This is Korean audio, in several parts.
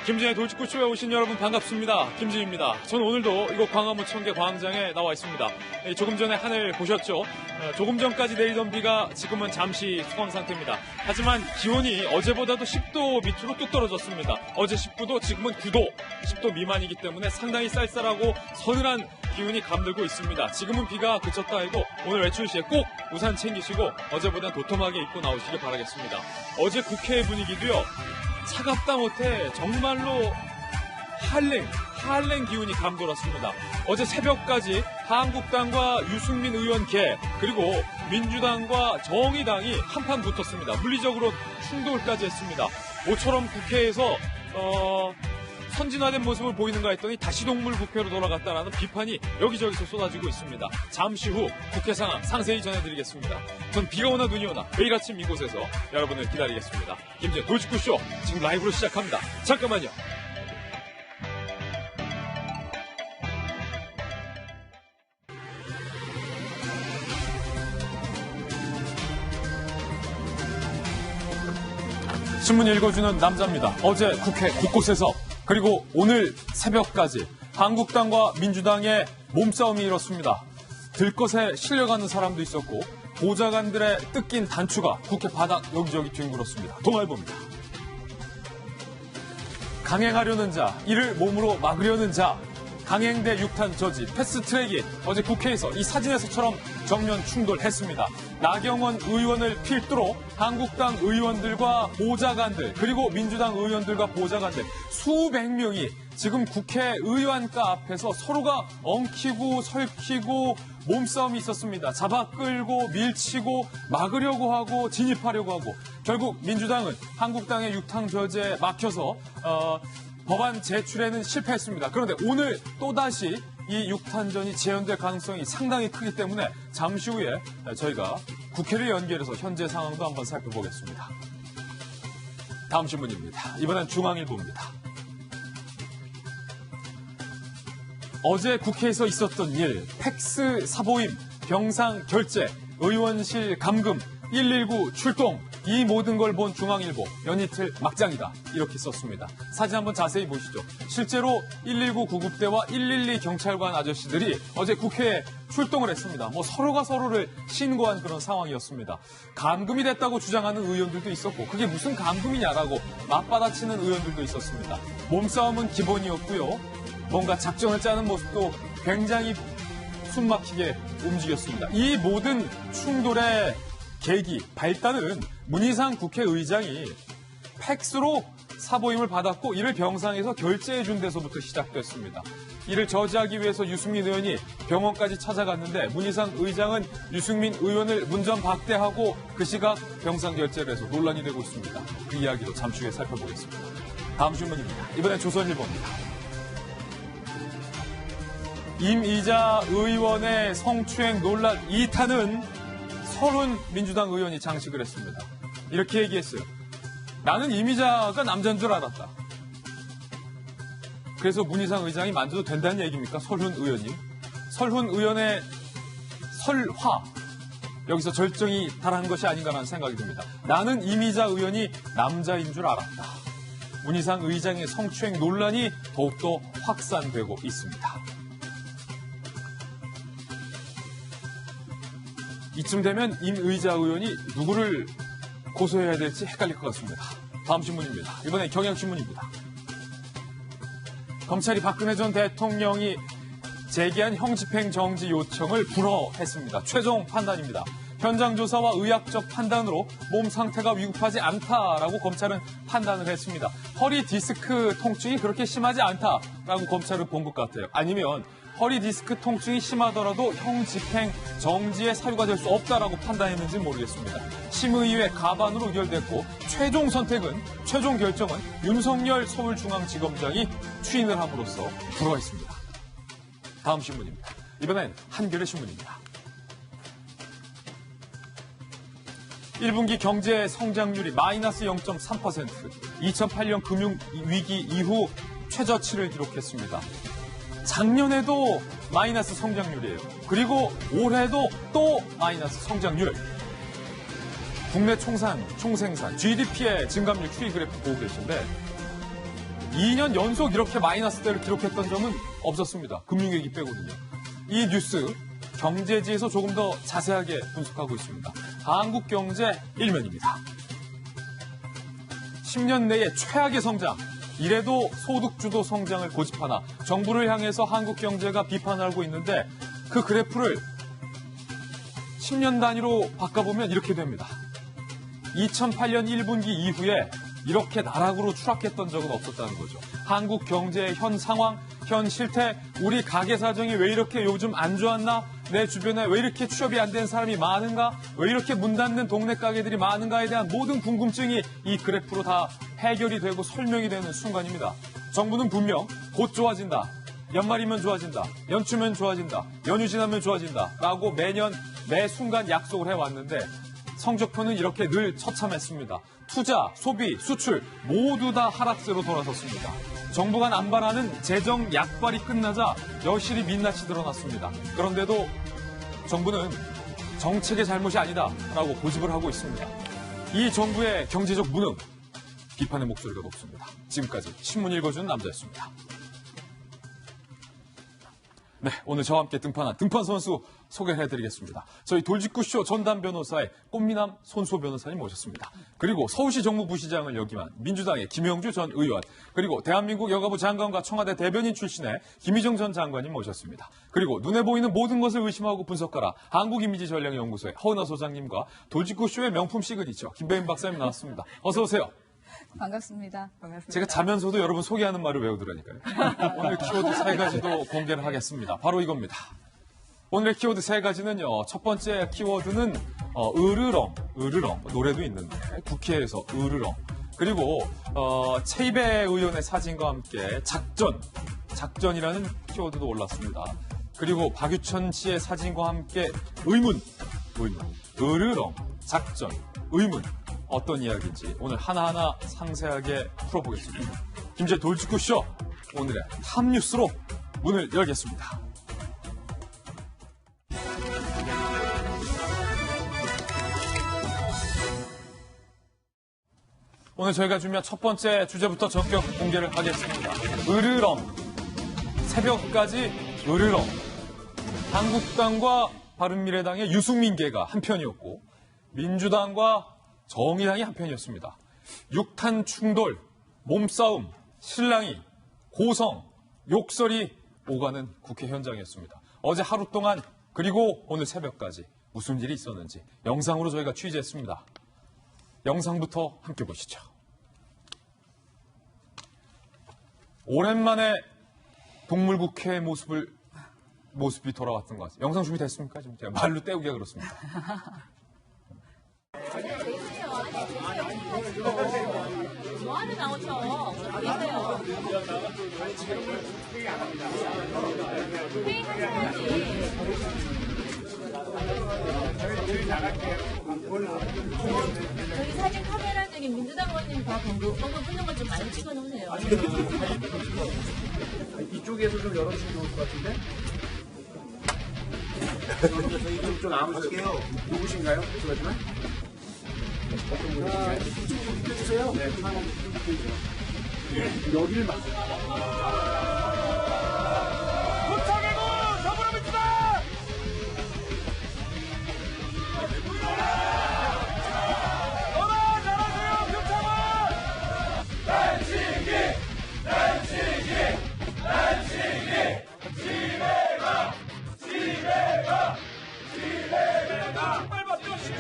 김진의 돌직구쇼에 오신 여러분 반갑습니다. 김진입니다. 저는 오늘도 이곳 광화문 청계 광장에 나와 있습니다. 조금 전에 하늘 보셨죠? 조금 전까지 내리던 비가 지금은 잠시 수건 상태입니다. 하지만 기온이 어제보다도 10도 밑으로 뚝 떨어졌습니다. 어제 19도, 지금은 9도, 10도 미만이기 때문에 상당히 쌀쌀하고 서늘한 기운이 감돌고 있습니다. 지금은 비가 그쳤다 해도 오늘 외출 시에 꼭 우산 챙기시고 어제보다 도톰하게 입고 나오시길 바라겠습니다. 어제 국회 분위기도요. 차갑다 못해 정말로 한랭 기운이 감돌았습니다. 어제 새벽까지 한국당과 유승민 의원 개 그리고 민주당과 정의당이 한판 붙었습니다. 물리적으로 충돌까지 했습니다. 모처럼 국회에서 선진화된 모습을 보이는가 했더니 다시 동물 국회로 돌아갔다라는 비판이 여기저기서 쏟아지고 있습니다. 잠시 후 국회 상황 상세히 전해드리겠습니다. 전 비가 오나 눈이 오나 매일 아침 이곳에서 여러분을 기다리겠습니다. 김진의 돌직구쇼 지금 라이브로 시작합니다. 잠깐만요. 신문 읽어주는 남자입니다. 어제 국회 곳곳에서 그리고 오늘 새벽까지 한국당과 민주당의 몸싸움이 일었습니다. 들것에 실려가는 사람도 있었고 보좌관들의 뜯긴 단추가 국회 바닥 여기저기 뒹굴었습니다. 동아일보입니다. 강행하려는 자, 이를 몸으로 막으려는 자, 강행대 6탄 저지, 패스트트랙이 어제 국회에서 이 사진에서처럼 정면 충돌했습니다. 나경원 의원을 필두로 한국당 의원들과 보좌관들 그리고 민주당 의원들과 보좌관들 수백 명이 지금 국회의원가 앞에서 서로가 엉키고 설키고 몸싸움이 있었습니다. 잡아 끌고 밀치고 막으려고 하고 진입하려고 하고 결국 민주당은 한국당의 6탄 저지에 막혀서 법안 제출에는 실패했습니다. 그런데 오늘 또다시 이 6탄전이 재연될 가능성이 상당히 크기 때문에 잠시 후에 저희가 국회를 연결해서 현재 상황도 한번 살펴보겠습니다. 다음 신문입니다. 이번엔 중앙일보입니다. 어제 국회에서 있었던 일, 팩스 사보임, 병상 결제, 의원실 감금, 119 출동, 이 모든 걸 본 중앙일보, 연이틀 막장이다. 이렇게 썼습니다. 사진 한번 자세히 보시죠. 실제로 119 구급대와 112 경찰관 아저씨들이 어제 국회에 출동을 했습니다. 서로가 서로를 신고한 그런 상황이었습니다. 감금이 됐다고 주장하는 의원들도 있었고 그게 무슨 감금이냐라고 맞받아치는 의원들도 있었습니다. 몸싸움은 기본이었고요. 뭔가 작전을 짜는 모습도 굉장히 숨막히게 움직였습니다. 이 모든 충돌의 계기, 발단은 문희상 국회의장이 팩스로 사보임을 받았고 이를 병상에서 결제해준 데서부터 시작됐습니다. 이를 저지하기 위해서 유승민 의원이 병원까지 찾아갔는데 문희상 의장은 유승민 의원을 문전박대하고 그 시각 병상 결제를 해서 논란이 되고 있습니다. 그 이야기도 잠시 후에 살펴보겠습니다. 다음 신문입니다. 이번엔 조선일보입니다. 임이자 의원의 성추행 논란 2탄은 서른 민주당 의원이 장식을 했습니다. 이렇게 얘기했어요. 나는 임이자가 남자인 줄 알았다. 그래서 문희상 의장이 만져도 된다는 얘기입니까? 설훈 의원님. 설훈 의원의 설화. 여기서 절정이 달한 것이 아닌가라는 생각이 듭니다. 나는 임이자 의원이 남자인 줄 알았다. 문희상 의장의 성추행 논란이 더욱더 확산되고 있습니다. 이쯤 되면 임 의자 의원이 누구를 고소해야 될지 헷갈릴 것 같습니다. 다음 신문입니다. 이번엔 경향신문입니다. 검찰이 박근혜 전 대통령이 제기한 형집행 정지 요청을 불허했습니다. 최종 판단입니다. 현장 조사와 의학적 판단으로 몸 상태가 위급하지 않다라고 검찰은 판단을 했습니다. 허리 디스크 통증이 그렇게 심하지 않다라고 검찰은 본 것 같아요. 아니면 허리 디스크 통증이 심하더라도 형집행 정지의 사유가 될 수 없다라고 판단했는지는 모르겠습니다. 심의회 가반으로 의결됐고 최종 결정은 윤석열 서울중앙지검장이 추인을 함으로써 불허했습니다. 다음 신문입니다. 이번엔 한겨레 신문입니다. 1분기 경제 성장률이 마이너스 0.3%, 2008년 금융위기 이후 최저치를 기록했습니다. 작년에도 마이너스 성장률이에요. 그리고 올해도 또 마이너스 성장률. 국내 총생산, GDP의 증감률 추이 그래프 보고 계신데 2년 연속 이렇게 마이너스대를 기록했던 점은 없었습니다. 금융위기 빼고는요. 이 뉴스 경제지에서 조금 더 자세하게 분석하고 있습니다. 한국경제 1면입니다. 10년 내에 최악의 성장, 이래도 소득주도 성장을 고집하나 정부를 향해서 한국 경제가 비판하고 있는데 그 그래프를 10년 단위로 바꿔보면 이렇게 됩니다. 2008년 1분기 이후에 이렇게 나락으로 추락했던 적은 없었다는 거죠. 한국 경제의 현 상황, 현 실태, 우리 가게 사정이 왜 이렇게 요즘 안 좋았나? 내 주변에 왜 이렇게 취업이 안 된 사람이 많은가? 왜 이렇게 문 닫는 동네 가게들이 많은가에 대한 모든 궁금증이 이 그래프로 다 해결이 되고 설명이 되는 순간입니다. 정부는 분명 곧 좋아진다. 연말이면 좋아진다. 연초면 좋아진다. 연휴 지나면 좋아진다. 라고 매년 매 순간 약속을 해왔는데 성적표는 이렇게 늘 처참했습니다. 투자, 소비, 수출 모두 다 하락세로 돌아섰습니다. 정부가 남발하는 재정 약발이 끝나자 여실히 민낯이 드러났습니다. 그런데도 정부는 정책의 잘못이 아니다라고 고집을 하고 있습니다. 이 정부의 경제적 무능, 비판의 목소리가 높습니다. 지금까지 신문 읽어주는 남자였습니다. 네, 오늘 저와 함께 등판한 등판 선수 소개해드리겠습니다. 저희 돌직구쇼 전담 변호사의 꽃미남 손수호 변호사님 모셨습니다. 그리고 서울시 정무부시장을 역임한 민주당의 김영주 전 의원, 그리고 대한민국 여가부 장관과 청와대 대변인 출신의 김희정 전 장관님 모셨습니다. 그리고 눈에 보이는 모든 것을 의심하고 분석하라 한국이미지전략연구소의 허은하 소장님과 돌직구쇼의 명품 시그니처 김배인 박사님 나왔습니다. 어서 오세요. 반갑습니다. 제가 자면서도 여러분 소개하는 말을 외우더라니까요. 오늘 키워드 3가지도 공개를 하겠습니다. 바로 이겁니다. 오늘의 키워드 3가지는요. 첫 번째 키워드는 으르렁. 노래도 있는데 국회에서 으르렁. 그리고 최이배 의원의 사진과 함께 작전이라는 키워드도 올랐습니다. 그리고 박유천 씨의 사진과 함께 의문. 으르렁, 작전, 의문. 어떤 이야기인지 오늘 하나하나 상세하게 풀어보겠습니다. 김제 돌직구쇼 오늘의 탑뉴스로 문을 열겠습니다. 오늘 저희가 준비한 첫 번째 주제부터 전격 공개를 하겠습니다. 으르렁. 새벽까지 으르렁. 한국당과 바른미래당의 유승민계가 한편이었고 민주당과 정의당이 한편이었습니다. 육탄 충돌, 몸싸움, 실랑이, 고성, 욕설이 오가는 국회 현장이었습니다. 어제 하루 동안 그리고 오늘 새벽까지 무슨 일이 있었는지 영상으로 저희가 취재했습니다. 영상부터 함께 보시죠. 오랜만에 동물국회의 모습이 돌아왔던 것 같습니다. 영상 준비됐습니까? 지금 제가 말로 때우기가 그렇습니다. 뭐하러 나오셔? 계세요. 회의하셔야지. 저희 사진 카메라 중에 민주당 의원님 다 번거 끊는 거 좀 많이 찍어놓으세요. 이쪽에서 좀 열어주시면 좋을 것 같은데? 저희 좀 나와보실게요. 누구신가요? 죄송하지만. 좀 비켜주세요. 네, 여기를 막. 도착하고 더불어민주당! 잘하세요, 표창원! 집에 가! 빨리 받죠, 집에!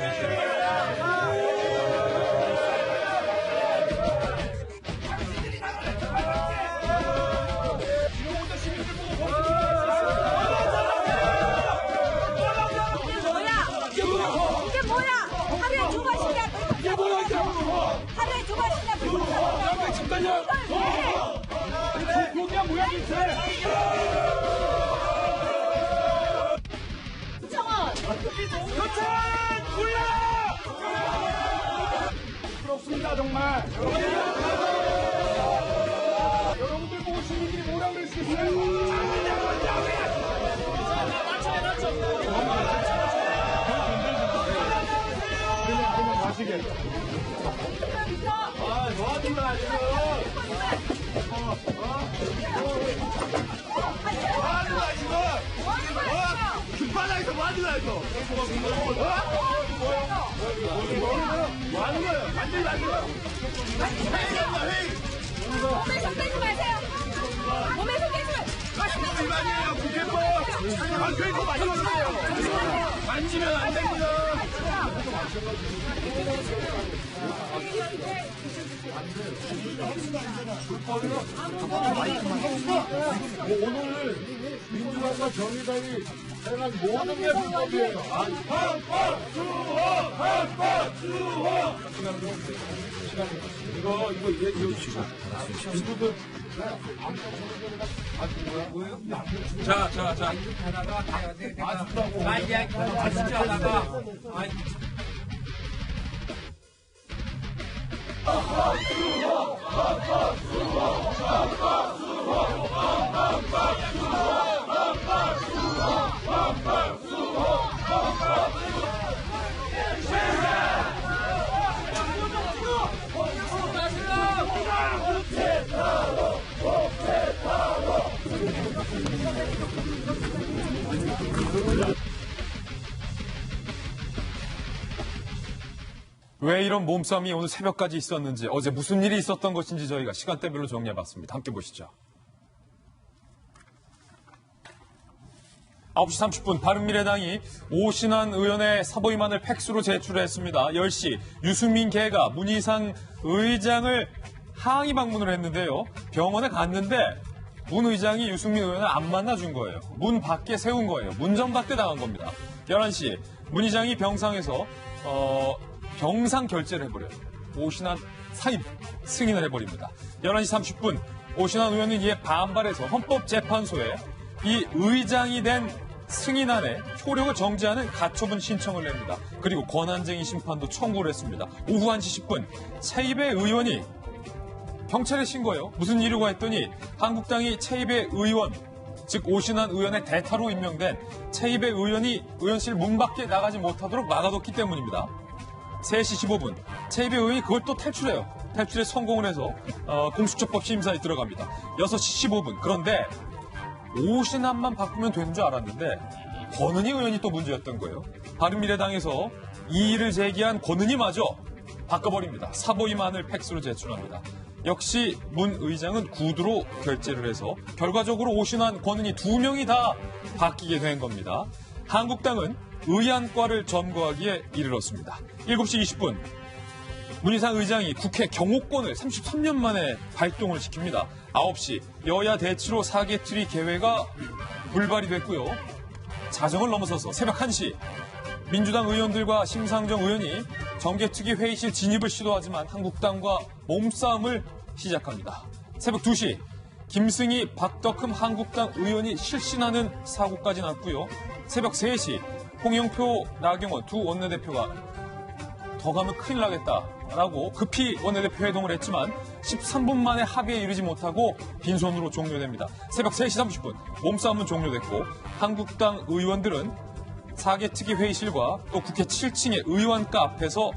하루에 두 번씩이나 잠깐요! 여기가 뭐야, 도대체? 정원! 교찬! 굴러! 부럽습니다, 정말. 여러분들 보고 시민들이 뭐라고 그러시겠어요? 그냥 가시게. 저한테 아니에요. 급하다해서 뭐 하는 거야, 이거? 뭐 하는 거야? 만들면 안 돼요. 회의한다, 회의. 몸에서 빼지 마세요. 몸에서 빼지 마세요. 일반이에요, 국회법. 아, 회의법 만들었어요. 만지면 안 됩니다. 오늘 민주당과 정의당이 행한 모든 게 불법이에요. 이거 민주들 자. 왜 이런 몸싸움이 오늘 새벽까지 있었는지, 어제 무슨 일이 있었던 것인지 저희가 시간대별로 정리해봤습니다. 함께 보시죠. 9시 30분 바른미래당이 오신환 의원의 사보임안을 팩스로 제출했습니다. 10시 유승민 개가 문희상 의장을 항의 방문을 했는데요. 병원에 갔는데 문 의장이 유승민 의원을 안 만나준 거예요. 문 밖에 세운 거예요. 문전박대 당한 겁니다. 11시 문 의장이 병상에서 병상 결재를 해버려요. 오신환 사임 승인을 해버립니다. 11시 30분 오신환 의원은 이에 반발해서 헌법재판소에 이 의장이 된 승인안에 효력을 정지하는 가처분 신청을 냅니다. 그리고 권한쟁의 심판도 청구를 했습니다. 오후 1시 10분 최입의 의원이 경찰에 신고해요. 무슨 이유가 했더니 한국당이 최입의 의원, 즉 오신환 의원의 대타로 임명된 최입의 의원이 의원실 문 밖에 나가지 못하도록 막아뒀기 때문입니다. 3시 15분 최입의 의원이 그걸 또 탈출해요. 탈출에 성공을 해서 공수처법 심사에 들어갑니다. 6시 15분 그런데 오신환만 바꾸면 되는 줄 알았는데 권은희 의원이 또 문제였던 거예요. 바른미래당에서 이의를 제기한 권은희마저 바꿔버립니다. 사보임안을 팩스로 제출합니다. 역시 문 의장은 구두로 결재를 해서 결과적으로 오신환, 권은희 두 명이 다 바뀌게 된 겁니다. 한국당은 의안과를 점거하기에 이르렀습니다. 7시 20분 문희상 의장이 국회 경호권을 33년 만에 발동을 시킵니다. 9시 여야 대치로 사개특위 개회가 불발이 됐고요. 자정을 넘어서서 새벽 1시 민주당 의원들과 심상정 의원이 정개특위 회의실 진입을 시도하지만 한국당과 몸싸움을 시작합니다. 새벽 2시 김승희, 박덕흠 한국당 의원이 실신하는 사고까지 났고요. 새벽 3시 홍영표, 나경원 두 원내대표가 더 가면 큰일 나겠다라고 급히 원내대표 회동을 했지만 13분 만에 합의에 이르지 못하고 빈손으로 종료됩니다. 새벽 3시 30분 몸싸움은 종료됐고 한국당 의원들은 4개 특위 회의실과 또 국회 7층의 의원가 앞에서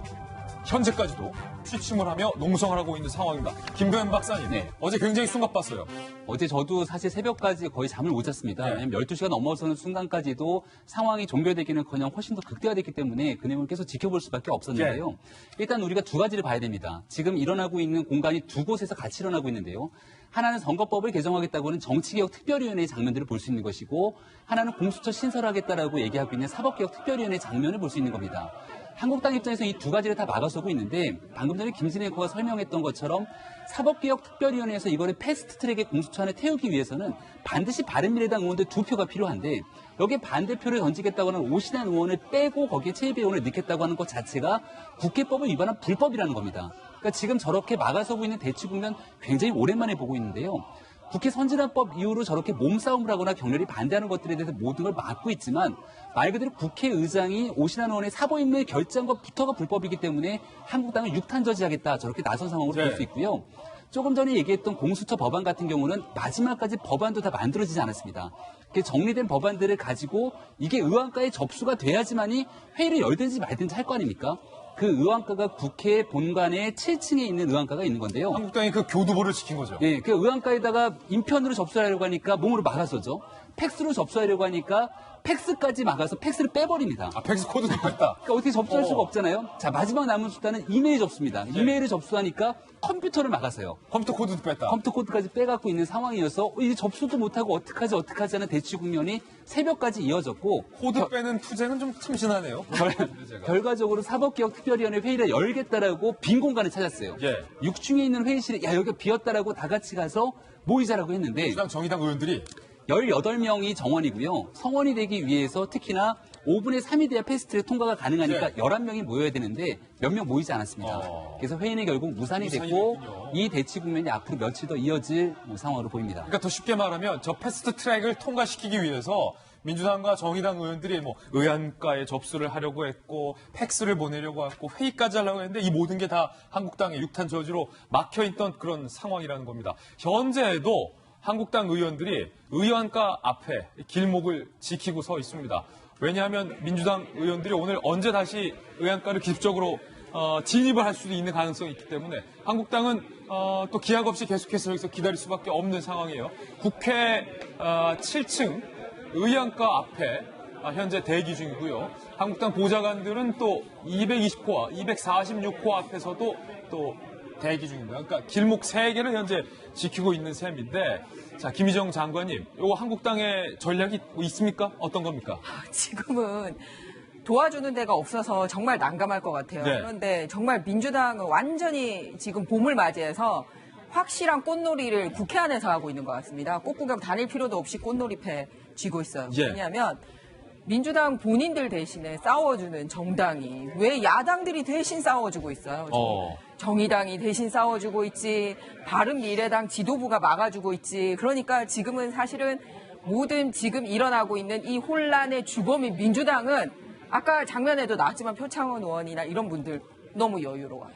현재까지도 취침을 하며 농성을 하고 있는 상황입니다. 김도현 박사님, 네. 어제 굉장히 숨가빴어요. 어제 저도 사실 새벽까지 거의 잠을 못 잤습니다. 네. 왜냐하면 12시가 넘어서는 순간까지도 상황이 종결되기는커녕 훨씬 더 극대화됐기 때문에 그 내용을 계속 지켜볼 수밖에 없었는데요. 일단 우리가 두 가지를 봐야 됩니다. 지금 일어나고 있는 공간이 두 곳에서 같이 일어나고 있는데요. 하나는 선거법을 개정하겠다고는 정치개혁 특별위원회의 장면들을 볼 수 있는 것이고 하나는 공수처 신설하겠다라고 얘기하고 있는 사법개혁 특별위원회의 장면을 볼 수 있는 겁니다. 한국당 입장에서 이 두 가지를 다 막아서고 있는데 방금 전에 김진애 의원가 설명했던 것처럼 사법개혁특별위원회에서 이거를 패스트트랙의 공수처 안에 태우기 위해서는 반드시 바른미래당 의원들 2표가 필요한데 여기에 반대표를 던지겠다고 하는 오신환 의원을 빼고 거기에 최입의 의원을 넣겠다고 하는 것 자체가 국회법을 위반한 불법이라는 겁니다. 그러니까 지금 저렇게 막아서고 있는 대치 국면 굉장히 오랜만에 보고 있는데요. 국회 선진화법 이후로 저렇게 몸싸움을 하거나 격렬히 반대하는 것들에 대해서 모든 걸 막고 있지만 말 그대로 국회의장이 오신환 의원의 사보임의 결재한 것부터가 불법이기 때문에 한국당을 육탄저지하겠다 저렇게 나선 상황으로 볼 수 있고요. 조금 전에 얘기했던 공수처 법안 같은 경우는 마지막까지 법안도 다 만들어지지 않았습니다. 정리된 법안들을 가지고 이게 의안가에 접수가 돼야지만이 회의를 열든지 말든지 할 거 아닙니까? 그 의안가가 국회 본관의 7층에 있는 의안가가 있는 건데요. 한국당이 그 교두보를 지킨 거죠. 예, 그 의안가에다가 인편으로 접수하려고 하니까 몸으로 막아서죠. 팩스로 접수하려고 하니까 팩스까지 막아서 팩스를 빼버립니다. 아, 팩스 코드도 뺐다. 그러니까 어떻게 접수할 수가 없잖아요. 자, 마지막 남은 수단은 이메일 접수입니다. 이메일을 접수하니까 컴퓨터를 막아서요. 컴퓨터 코드도 뺐다. 컴퓨터 코드까지 빼갖고 있는 상황이어서 이제 접수도 못하고 어떡하지 하는 대치 국면이 새벽까지 이어졌고 코드 빼는 투쟁은 좀 참신하네요. 결과적으로 사법개혁특별위원회 회의를 열겠다라고 빈 공간을 찾았어요. 예. 6층에 있는 회의실에 야 여기가 비었다라고 다 같이 가서 모이자라고 했는데 민주당 정의당 의원들이 18명이 정원이고요. 성원이 되기 위해서 특히나 5분의 3이 돼야 패스트트랙 통과가 가능하니까 예. 11명이 모여야 되는데 몇 명 모이지 않았습니다. 그래서 회의는 결국 무산이 됐고 됐군요. 이 대치 국면이 앞으로 며칠 더 이어질 상황으로 보입니다. 그러니까 더 쉽게 말하면 저 패스트 트랙을 통과시키기 위해서 민주당과 정의당 의원들이 뭐 의안가에 접수를 하려고 했고 팩스를 보내려고 했고 회의까지 하려고 했는데 이 모든 게 다 한국당의 육탄 저지로 막혀있던 그런 상황이라는 겁니다. 현재도 한국당 의원들이 의안가 앞에 길목을 지키고 서 있습니다. 왜냐하면 민주당 의원들이 오늘 언제 다시 의안가를 기습적으로 진입을 할 수도 있는 가능성이 있기 때문에 한국당은 또 기약 없이 계속해서 여기서 기다릴 수밖에 없는 상황이에요. 국회 7층 의안가 앞에 현재 대기 중이고요. 한국당 보좌관들은 또 220호와 246호 앞에서도 또 대기 중입니다. 그러니까 길목 3개를 현재 지키고 있는 셈인데 자, 김희정 장관님, 요 한국당의 전략이 뭐 있습니까? 어떤 겁니까? 지금은 도와주는 데가 없어서 정말 난감할 것 같아요. 네. 그런데 정말 민주당은 완전히 지금 봄을 맞이해서 확실한 꽃놀이를 국회 안에서 하고 있는 것 같습니다. 꽃구경 다닐 필요도 없이 꽃놀이패 쥐고 있어요. 예. 왜냐하면 민주당 본인들 대신에 싸워주는 정당이 왜 야당들이 대신 싸워주고 있어요? 정의당이 대신 싸워주고 있지, 바른미래당 지도부가 막아주고 있지. 그러니까 지금은 사실은 모든 지금 일어나고 있는 이 혼란의 주범인 민주당은 아까 장면에도 나왔지만 표창원 의원이나 이런 분들 너무 여유로워요.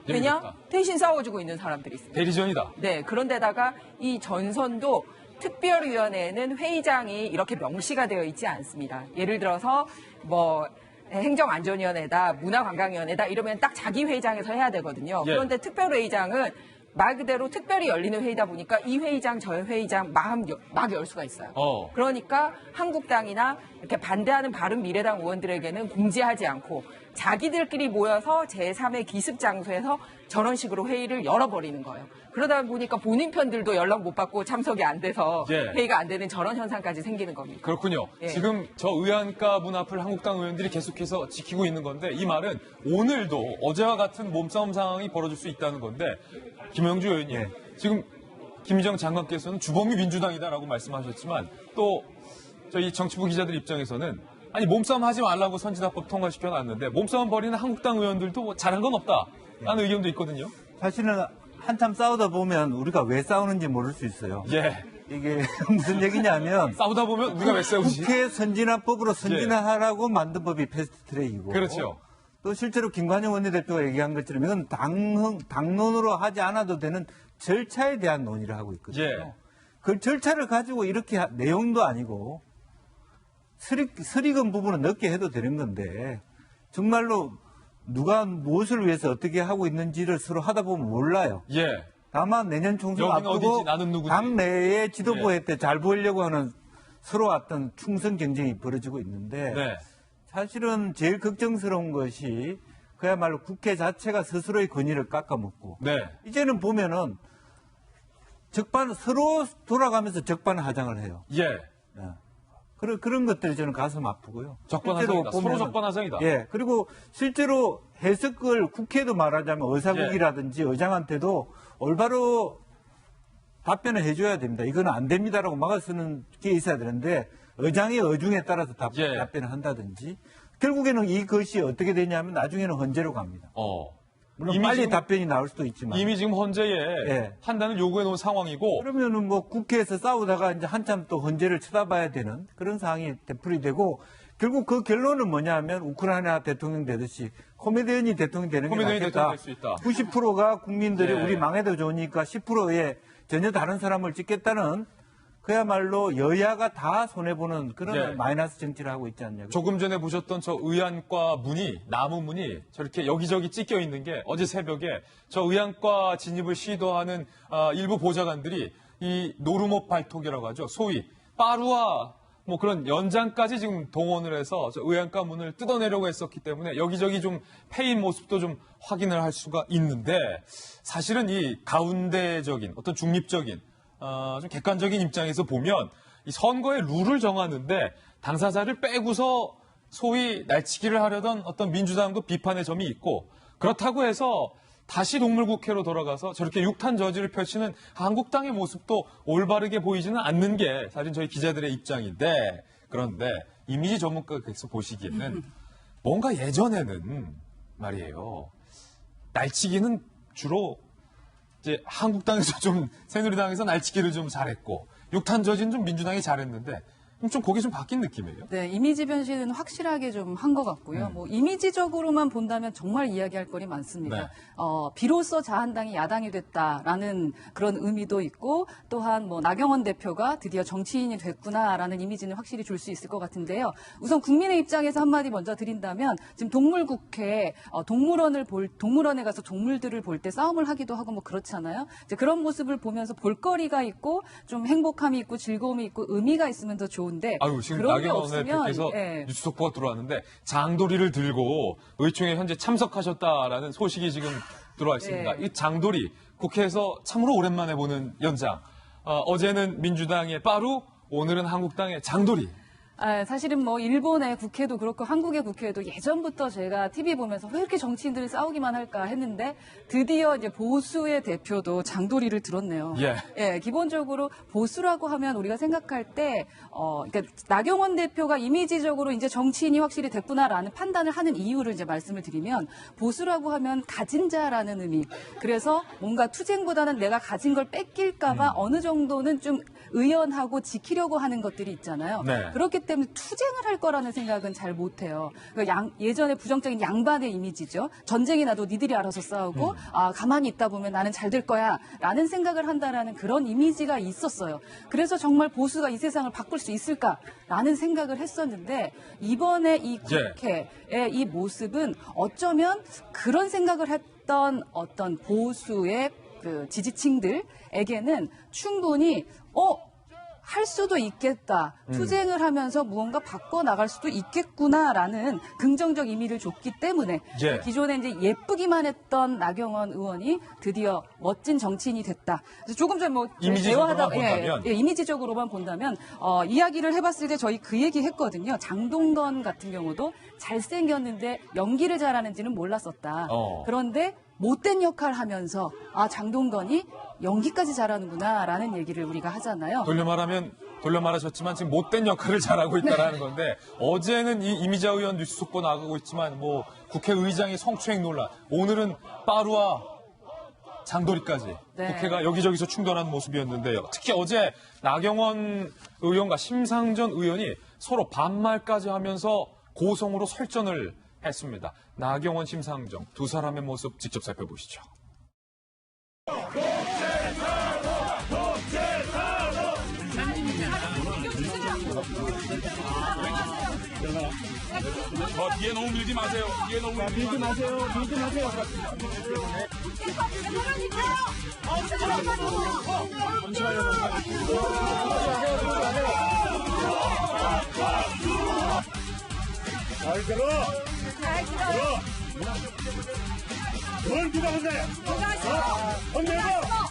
왜냐? 재밌겠다. 대신 싸워주고 있는 사람들이 있습니다. 대리전이다. 네, 그런데다가 이 전선도 특별위원회에는 회의장이 이렇게 명시가 되어 있지 않습니다. 예를 들어서 뭐 행정안전위원회다, 문화관광위원회다 이러면 딱 자기 회의장에서 해야 되거든요. 예. 그런데 특별회의장은 말 그대로 특별히 열리는 회의다 보니까 이 회의장 저 회의장 막 열 수가 있어요. 그러니까 한국당이나 이렇게 반대하는 바른미래당 의원들에게는 공지하지 않고 자기들끼리 모여서 제3의 기습 장소에서 저런 식으로 회의를 열어버리는 거예요. 그러다 보니까 본인 편들도 연락 못 받고 참석이 안 돼서 예. 회의가 안 되는 저런 현상까지 생기는 겁니다. 그렇군요. 예. 지금 저 의안가 문 앞을 한국당 의원들이 계속해서 지키고 있는 건데 이 말은 오늘도 어제와 같은 몸싸움 상황이 벌어질 수 있다는 건데 김영주 의원님 지금 김희정 장관께서는 주범이 민주당이다라고 말씀하셨지만 또 저희 정치부 기자들 입장에서는 아니 몸싸움 하지 말라고 선진화법 통과시켜놨는데 몸싸움 벌이는 한국당 의원들도 뭐 잘한 건 없다라는 의견도 있거든요. 사실은 한참 싸우다 보면 우리가 왜 싸우는지 모를 수 있어요. 예. 이게 무슨 얘기냐면 싸우다 보면 우리가 왜 싸우지? 국회 선진화법으로 선진화하라고 만든 법이 패스트트랙이고 그렇죠. 또 실제로 김관영 원내대표가 얘기한 것처럼 이건 당론으로 하지 않아도 되는 절차에 대한 논의를 하고 있거든요. 예. 그 절차를 가지고 이렇게 내용도 아니고 설익은 부분은 넓게 해도 되는 건데 정말로 누가 무엇을 위해서 어떻게 하고 있는지를 서로 하다 보면 몰라요. 예. 다만 내년 총선 여기는 앞두고 어디지, 나는 누구지? 당 내에 지도부에 때 잘 보이려고 하는 서로 어떤 충성 경쟁이 벌어지고 있는데 네. 사실은 제일 걱정스러운 것이 그야말로 국회 자체가 스스로의 권위를 깎아먹고 네. 이제는 보면은 서로 돌아가면서 적반하장을 해요. 예. 예. 그런 것들이 저는 가슴 아프고요. 적반하장이다. 실제로 서로 보면은- 적반하장이다. 예. 그리고 실제로 해석을 국회도 말하자면 의사국이라든지 의장한테도 올바로 답변을 해줘야 됩니다. 이건 안 됩니다라고 막아쓰는 게 있어야 되는데 의장의 의중에 따라서 예. 답변을 한다든지 결국에는 이것이 어떻게 되냐면 나중에는 헌재로 갑니다. 물론 이미 빨리 지금- 답변이 나올 수도 있지만 이미 지금 헌재에 예. 판단을 요구해 놓은 상황이고 그러면은 뭐 국회에서 싸우다가 이제 한참 또 헌재를 쳐다봐야 되는 그런 상황이 되풀이 되고 결국 그 결론은 뭐냐면 우크라이나 대통령 되듯이 코미디언이 대통령 되는 게 코미디언이 낫겠다. 대통령 될 수 있다. 90%가 국민들이 예. 우리 망해도 좋으니까 10%에 전혀 다른 사람을 찍겠다는 그야말로 여야가 다 손해보는 그런 예. 마이너스 정치를 하고 있지 않냐고. 조금 전에 보셨던 저 의안과 문이, 나무 문이 저렇게 여기저기 찢겨 있는 게 어제 새벽에 저 의안과 진입을 시도하는 일부 보좌관들이 이 노루목 발톱이라고 하죠. 소위 빠루와 뭐 그런 연장까지 지금 동원을 해서 저 의안과 문을 뜯어내려고 했었기 때문에 여기저기 좀 패인 모습도 좀 확인을 할 수가 있는데 사실은 이 가운데적인 어떤 중립적인 좀 객관적인 입장에서 보면 이 선거의 룰을 정하는데 당사자를 빼고서 소위 날치기를 하려던 어떤 민주당도 비판의 점이 있고 그렇다고 해서 다시 동물국회로 돌아가서 저렇게 육탄 저지를 펼치는 한국당의 모습도 올바르게 보이지는 않는 게 사실 저희 기자들의 입장인데 그런데 이미지 전문가께서 보시기에는 뭔가 예전에는 말이에요. 날치기는 주로 이제 한국당에서 좀 새누리당에서 날치기를 좀 잘했고 육탄 저지는 좀 민주당이 잘했는데 좀 그게 좀 바뀐 느낌이에요. 네, 이미지 변신은 확실하게 좀 한 것 같고요. 뭐 이미지적으로만 본다면 정말 이야기할 거리 많습니다. 네. 비로소 자한당이 야당이 됐다라는 그런 의미도 있고 또한 뭐 나경원 대표가 드디어 정치인이 됐구나라는 이미지는 확실히 줄 수 있을 것 같은데요. 우선 국민의 입장에서 한마디 먼저 드린다면 지금 동물국회 동물원에 가서 동물들을 볼 때 싸움을 하기도 하고 뭐 그렇잖아요. 이제 그런 모습을 보면서 볼거리가 있고 좀 행복함이 있고 즐거움이 있고 의미가 있으면 더 좋은데 아유, 지금 그런 게 나경원 없으면 대표께서 예. 뉴스 속보가 들어왔는데 장도리를 들고 의총에 현재 참석하셨다라는 소식이 지금 들어와 있습니다. 네. 이 장도리 국회에서 참으로 오랜만에 보는 연장. 어제는 민주당의 빠루, 오늘은 한국당의 장도리. 사실은 뭐 일본의 국회도 그렇고 한국의 국회도 예전부터 제가 TV 보면서 왜 이렇게 정치인들이 싸우기만 할까 했는데 드디어 이제 보수의 대표도 장도리를 들었네요. 예. 기본적으로 보수라고 하면 우리가 생각할 때 그러니까 나경원 대표가 이미지적으로 이제 정치인이 확실히 됐구나라는 판단을 하는 이유를 이제 말씀을 드리면 보수라고 하면 가진 자라는 의미. 그래서 뭔가 투쟁보다는 내가 가진 걸 뺏길까봐 어느 정도는 좀 의연하고 지키려고 하는 것들이 있잖아요. 네. 그렇기 때문에 투쟁을 할 거라는 생각은 잘 못해요. 그러니까 예전에 부정적인 양반의 이미지죠. 전쟁이 나도 니들이 알아서 싸우고 가만히 있다 보면 나는 잘 될 거야 라는 생각을 한다라는 그런 이미지가 있었어요. 그래서 정말 보수가 이 세상을 바꿀 수 있을까라는 생각을 했었는데 이번에 이 국회의 이 모습은 어쩌면 그런 생각을 했던 어떤 보수의 그 지지층들에게는 충분히 할 수도 있겠다. 투쟁을 하면서 무언가 바꿔나갈 수도 있겠구나라는 긍정적 의미를 줬기 때문에 예. 기존에 이제 예쁘기만 했던 나경원 의원이 드디어 멋진 정치인이 됐다. 그래서 조금 전 뭐 이미지적으로만 본다면? 이미지적으로만 본다면 이야기를 해봤을 때 저희 그 얘기 했거든요. 장동건 같은 경우도 잘생겼는데 연기를 잘하는지는 몰랐었다. 그런데 못된 역할 하면서 장동건이 연기까지 잘하는구나라는 얘기를 우리가 하잖아요. 돌려 말하셨지만 지금 못된 역할을 잘하고 있다라는 건데 어제는 이 이미자 의원 뉴스 속보 나가고 있지만 뭐 국회의장이 성추행 논란, 오늘은 빠루와 장도리까지 네. 국회가 여기저기서 충돌하는 모습이었는데요. 특히 어제 나경원 의원과 심상정 의원이 서로 반말까지 하면서 고성으로 설전을 했습니다. 나경원, 심상정 두 사람의 모습 직접 살펴보시죠. 뒤에 너무 밀지 마세요. 뒤에 너무 밀지 마세요. 밀지 마세요. 잘 들어. 뭘 누가 혼내? 혼내봐.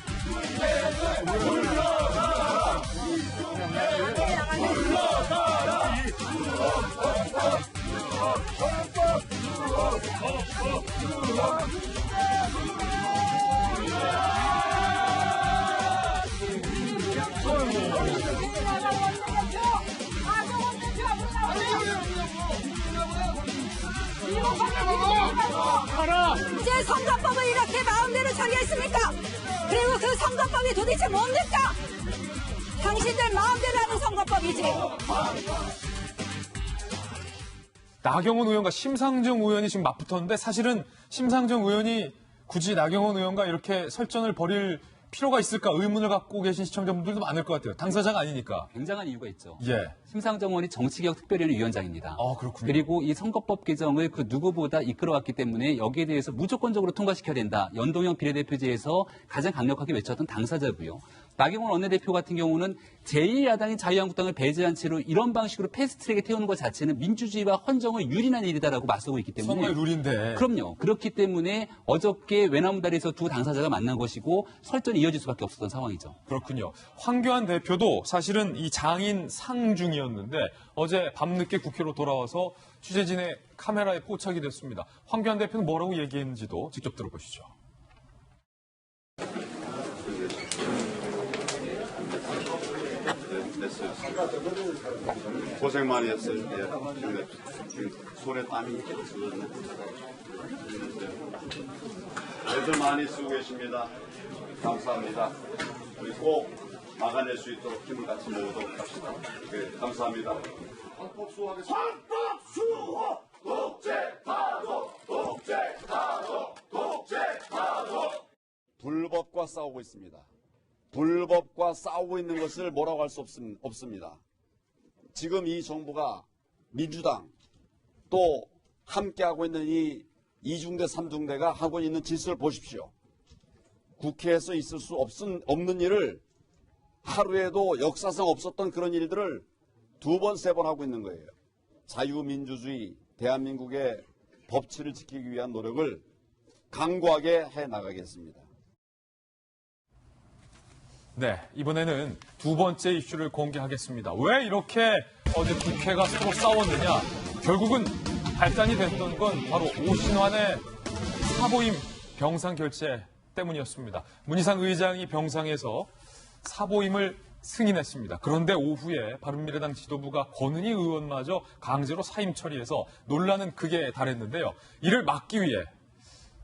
이제 선거법을 이렇게 마음대로 처리했습니까? 그리고 그 선거법이 도대체 뭡니까? 당신들 마음대로 하는 선거법이지. 나경원 의원과 심상정 의원이 지금 맞붙었는데 사실은 심상정 의원이 굳이 나경원 의원과 이렇게 설전을 벌일 필요가 있을까 의문을 갖고 계신 시청자분들도 많을 것 같아요. 당사자가 아니니까. 굉장한 이유가 있죠. 예. 심상정 의원이 정치개혁 특별위원회 위원장입니다. 그렇군요. 그리고 이 선거법 개정을 그 누구보다 이끌어왔기 때문에 여기에 대해서 무조건적으로 통과시켜야 된다. 연동형 비례대표제에서 가장 강력하게 외쳤던 당사자고요. 나경원 원내대표 같은 경우는 제1야당인 자유한국당을 배제한 채로 이런 방식으로 패스트트랙에 태우는 것 자체는 민주주의와 헌정을 유린한 일이다라고 맞서고 있기 때문에 선거의 룰인데. 그럼요. 그렇기 때문에 어저께 외나무다리에서 두 당사자가 만난 것이고 설전이 이어질 수밖에 없었던 상황이죠. 그렇군요. 황교안 대표도 사실은 이 장인 상 중이었는데 어제 밤늦게 국회로 돌아와서 취재진의 카메라에 포착이 됐습니다. 황교안 대표는 뭐라고 얘기했는지도 직접 들어보시죠. 고생 많이 했어요. 손에 땀이 젖었네. 애들 많이 쓰고 계십니다. 감사합니다. 우리 꼭 막아낼 수 있도록 힘을 같이 모으도록 합시다. 네, 감사합니다. 헌법 수호하겠습니다. 헌법 수호! 독재 파도! 독재 파도! 독재 파도! 불법과 싸우고 있습니다. 불법과 싸우고 있는 것을 뭐라고 할 수 없습니다. 지금 이 정부가 민주당 또 함께하고 있는 이 2중대, 3중대가 하고 있는 짓을 보십시오. 국회에서 있을 수 없는 일을 하루에도 역사상 없었던 그런 일들을 2번, 3번 하고 있는 거예요. 자유민주주의, 대한민국의 법치를 지키기 위한 노력을 강고하게 해나가겠습니다. 네, 이번에는 두 번째 이슈를 공개하겠습니다. 왜 이렇게 어제 국회가 서로 싸웠느냐? 결국은 발단이 됐던 건 바로 오신환의 사보임 병상 결재 때문이었습니다. 문희상 의장이 병상에서 사보임을 승인했습니다. 그런데 오후에 바른미래당 지도부가 권은희 의원마저 강제로 사임 처리해서 논란은 극에 달했는데요. 이를 막기 위해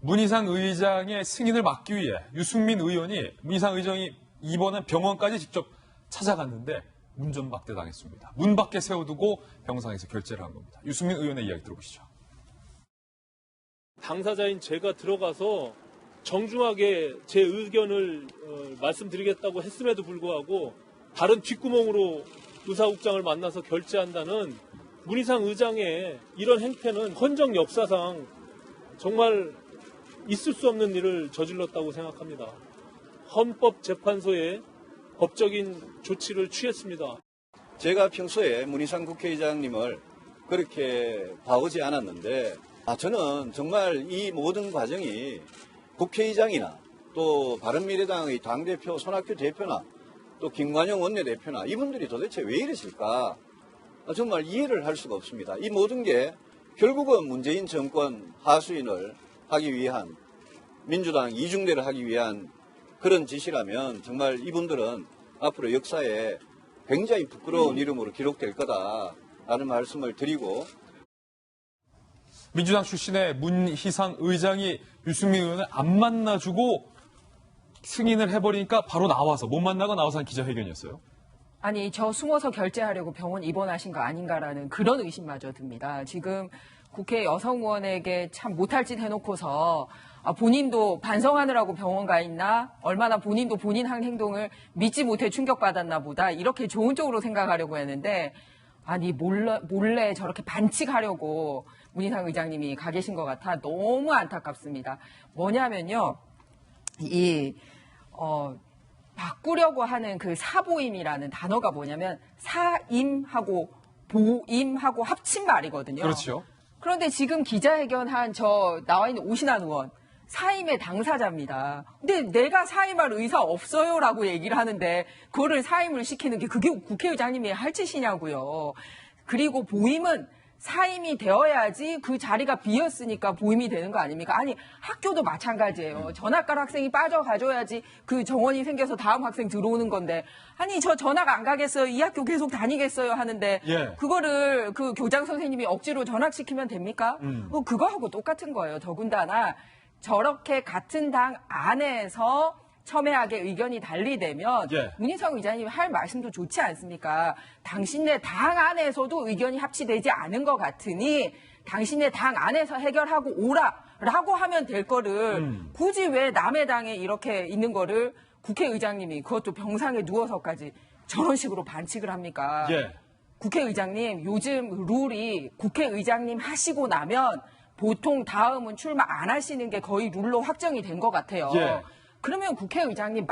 문희상 의장의 승인을 막기 위해 유승민 의원이 문희상 의장이 이번엔 병원까지 직접 찾아갔는데 문전박대 당했습니다. 문 밖에 세워두고 병상에서 결재를 한 겁니다. 유승민 의원의 이야기 들어보시죠. 당사자인 제가 들어가서 정중하게 제 의견을 말씀드리겠다고 했음에도 불구하고 다른 뒷구멍으로 의사국장을 만나서 결재한다는 문희상 의장의 이런 행태는 헌정 역사상 정말 있을 수 없는 일을 저질렀다고 생각합니다. 헌법재판소에 법적인 조치를 취했습니다. 제가 평소에 문희상 국회의장님을 그렇게 봐오지 않았는데 저는 정말 이 모든 과정이 국회의장이나 또 바른미래당의 당대표 손학규 대표나 또 김관영 원내대표나 이분들이 도대체 왜 이러실까 정말 이해를 할 수가 없습니다. 이 모든 게 결국은 문재인 정권 하수인을 하기 위한 민주당 이중대를 하기 위한 그런 짓이라면 정말 이분들은 앞으로 역사에 굉장히 부끄러운 이름으로 기록될 거다라는 말씀을 드리고 민주당 출신의 문희상 의장이 유승민 의원을 안 만나주고 승인을 해버리니까 바로 나와서 못 만나고 나와서 한 기자회견이었어요. 아니 저 숨어서 결재하려고 병원 입원하신 거 아닌가라는 그런 의심마저 듭니다. 지금 국회 여성 의원에게 참 못할 짓 해놓고서 본인도 반성하느라고 병원 가 있나? 얼마나 본인도 본인 한 행동을 믿지 못해 충격받았나 보다. 이렇게 좋은 쪽으로 생각하려고 했는데 아니 몰래 저렇게 반칙하려고 문희상 의장님이 가 계신 것 같아 너무 안타깝습니다. 뭐냐면요. 바꾸려고 하는 그 사보임이라는 단어가 뭐냐면 사임하고 보임하고 합친 말이거든요. 그렇죠. 그런데 지금 기자회견한 나와 있는 오신환 의원 사임의 당사자입니다. 근데 내가 사임할 의사 없어요라고 얘기를 하는데 그거를 사임을 시키는 게 그게 국회의장님이 할 짓이냐고요. 그리고 보임은 사임이 되어야지 그 자리가 비었으니까 보임이 되는 거 아닙니까? 아니 학교도 마찬가지예요. 전학갈 학생이 빠져가줘야지 그 정원이 생겨서 다음 학생 들어오는 건데 아니 저 전학 안 가겠어요. 이 학교 계속 다니겠어요 하는데 그거를 그 교장 선생님이 억지로 전학시키면 됩니까? 그거하고 똑같은 거예요. 더군다나 저렇게 같은 당 안에서 첨예하게 의견이 달리되면 문희상 의장님이 할 말씀도 좋지 않습니까? 당신네 당 안에서도 의견이 합치되지 않은 것 같으니 당신네 당 안에서 해결하고 오라라고 하면 될 거를 굳이 왜 남의 당에 이렇게 있는 거를 국회의장님이 그것도 병상에 누워서까지 저런 식으로 반칙을 합니까? 예. 국회의장님, 요즘 룰이 국회의장님 하시고 나면 보통 다음은 출마 안 하시는 게 거의 룰로 확정이 된 것 같아요. 예. 그러면 국회의장님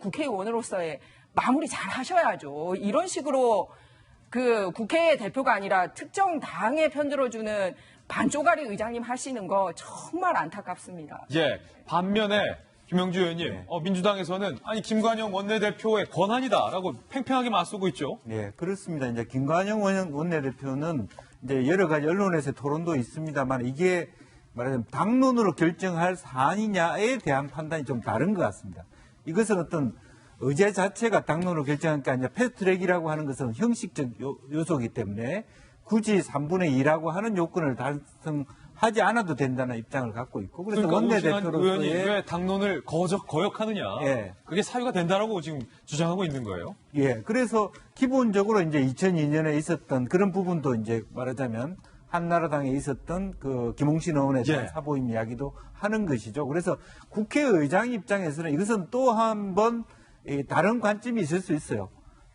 국회의원으로서의 마무리 잘 하셔야죠. 이런 식으로 그 국회 대표가 아니라 특정 당에 편들어주는 반쪼가리 의장님 하시는 거 정말 안타깝습니다. 예. 반면에 김영주 의원님, 민주당에서는 아니 김관영 원내대표의 권한이다라고 팽팽하게 맞서고 있죠. 네, 그렇습니다. 이제 김관영 원내대표는 이제 여러 가지 언론에서 토론도 있습니다만 이게 말하자면 당론으로 결정할 사안이냐에 대한 판단이 좀 다른 것 같습니다. 이것은 어떤 의제 자체가 당론으로 결정한 게 아니라 패스트트랙이라고 하는 것은 형식적 요소이기 때문에 굳이 3분의 2라고 하는 요건을 달성하지 않아도 된다는 입장을 갖고 있고 그래서 그러니까 원내대표로서의 의원이 왜 당론을 거역하느냐. 예. 그게 사유가 된다라고 지금 주장하고 있는 거예요. 예. 그래서 기본적으로 이제 2002년에 있었던 그런 부분도 이제 말하자면 한나라당에 있었던 그 김홍신 의원에 대한 예. 사보임 이야기도 하는 것이죠. 그래서 국회의장 입장에서는 이것은 또 한 번 다른 관점이 있을 수 있어요.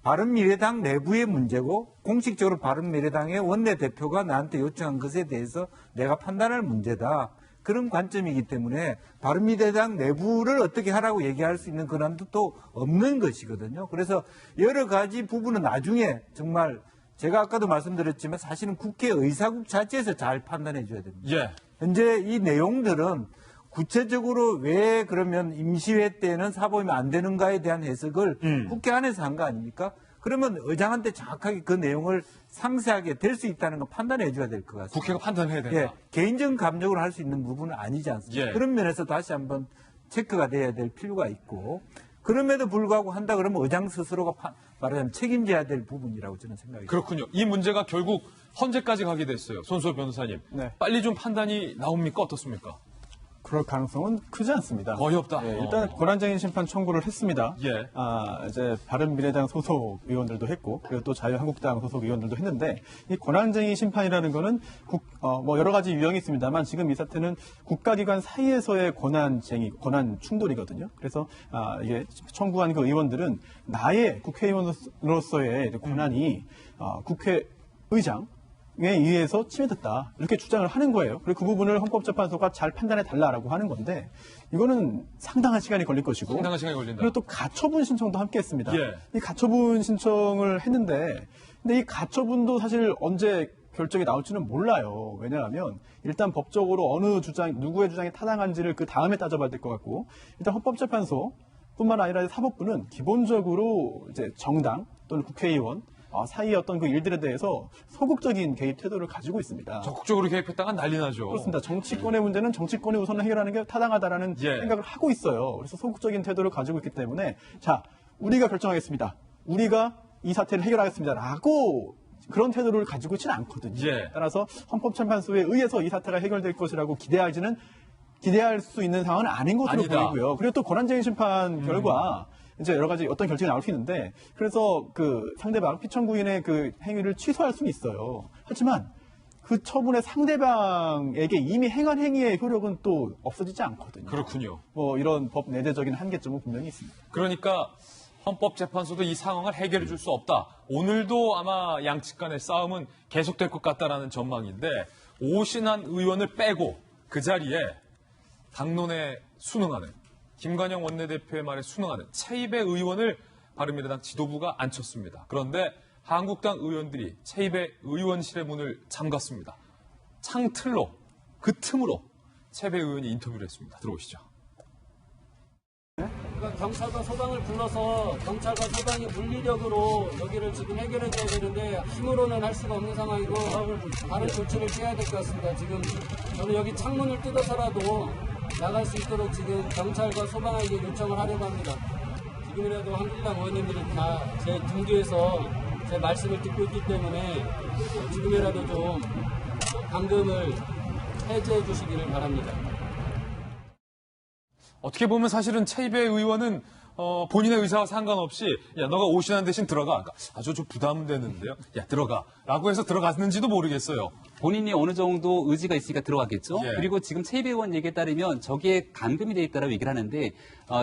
바른미래당 내부의 문제고 공식적으로 바른미래당의 원내대표가 나한테 요청한 것에 대해서 내가 판단할 문제다. 그런 관점이기 때문에 바른미래당 내부를 어떻게 하라고 얘기할 수 있는 권한도 또 없는 것이거든요. 그래서 여러 가지 부분은 나중에 정말 제가 아까도 말씀드렸지만 사실은 국회의사국 자체에서 잘 판단해 줘야 됩니다. 예. 현재 이 내용들은 구체적으로 왜 그러면 임시회 때는 사보이면 안 되는가에 대한 해석을 국회 안에서 한 거 아닙니까? 그러면 의장한테 정확하게 그 내용을 상세하게 될 수 있다는 걸 판단해 줘야 될 것 같습니다. 국회가 판단해야 된다. 예, 개인적 감정으로 할 수 있는 부분은 아니지 않습니까? 예. 그런 면에서 다시 한번 체크가 돼야 될 필요가 있고 그럼에도 불구하고 한다 그러면 의장 스스로가 말하자면 책임져야 될 부분이라고 저는 생각이 듭니다. 그렇군요. 이 문제가 결국 헌재까지 가게 됐어요. 손수호 변호사님. 네. 빨리 좀 판단이 나옵니까? 어떻습니까? 그럴 가능성은 크지 않습니다. 거의 없다. 예, 일단 권한쟁의 심판 청구를 했습니다. 예. 이제 바른미래당 소속 의원들도 했고 그리고 또 자유한국당 소속 의원들도 했는데 이 권한쟁의 심판이라는 거는 뭐 여러 가지 유형이 있습니다만 지금 이 사태는 국가기관 사이에서의 권한 충돌이거든요. 그래서 이게 청구한 그 의원들은 나의 국회의원으로서의 권한이 국회의장 에 의해서 침해됐다 이렇게 주장을 하는 거예요. 그리고 그 부분을 헌법재판소가 잘 판단해 달라라고 하는 건데 이거는 상당한 시간이 걸릴 것이고 상당한 시간이 걸린다. 그리고 또 가처분 신청도 함께 했습니다. 예. 이 가처분 신청을 했는데 근데 이 가처분도 사실 언제 결정이 나올지는 몰라요. 왜냐하면 일단 법적으로 누구의 주장이 타당한지를 그 다음에 따져봐야 될 것 같고 일단 헌법재판소뿐만 아니라 사법부는 기본적으로 이제 정당 또는 국회의원 사이의 어떤 그 일들에 대해서 소극적인 개입 태도를 가지고 있습니다. 적극적으로 개입했다가 난리 나죠. 그렇습니다. 정치권의 문제는 정치권이 우선 해결하는 게 타당하다라는 예. 생각을 하고 있어요. 그래서 소극적인 태도를 가지고 있기 때문에 자, 우리가 결정하겠습니다. 우리가 이 사태를 해결하겠습니다라고 그런 태도를 가지고 있지는 않거든요. 예. 따라서 헌법재판소에 의해서 이 사태가 해결될 것이라고 기대할 수 있는 상황은 아닌 것으로 아니다. 보이고요. 그리고 또 권한쟁의 심판 결과 이제 여러 가지 어떤 결정이 나올 수 있는데 그래서 그 상대방 피청구인의 그 행위를 취소할 수는 있어요. 하지만 그 처분의 상대방에게 이미 행한 행위의 효력은 또 없어지지 않거든요. 그렇군요. 뭐 이런 법 내재적인 한계점은 분명히 있습니다. 그러니까 헌법재판소도 이 상황을 해결해 줄 수 없다. 오늘도 아마 양측 간의 싸움은 계속될 것 같다라는 전망인데 오신환 의원을 빼고 그 자리에 당론에 순응하는 김관영 원내대표의 말에 순응하는 최입의 의원을 바른미래당 지도부가 앉혔습니다. 그런데 한국당 의원들이 최입의 의원실의 문을 잠갔습니다. 창틀로, 그 틈으로 최입의 의원이 인터뷰를 했습니다. 들어오시죠. 그러니까 경찰과 소방을 불러서 경찰과 소방이 물리력으로 여기를 지금 해결해줘야 되는데 힘으로는 할 수가 없는 상황이고 다른 조치를 취해야 될 것 같습니다. 지금 저는 여기 창문을 뜯어서라도 나갈 수 있도록 지금 경찰과 소방에게 요청을 하려고 합니다. 지금이라도 한국당 의원님들이 다 제 등 뒤에서 제 말씀을 듣고 있기 때문에 지금이라도 좀 감금을 해제해 주시기를 바랍니다. 어떻게 보면 사실은 최입의 의원은 본인의 의사와 상관없이 야 너가 오신한 대신 들어가. 그러니까 아주 좀 부담되는데요. 야 들어가라고 해서 들어갔는지도 모르겠어요. 본인이 어느 정도 의지가 있으니까 들어갔겠죠. 예. 그리고 지금 최희배 의원 얘기에 따르면 저기에 감금이 돼 있다라고 얘기를 하는데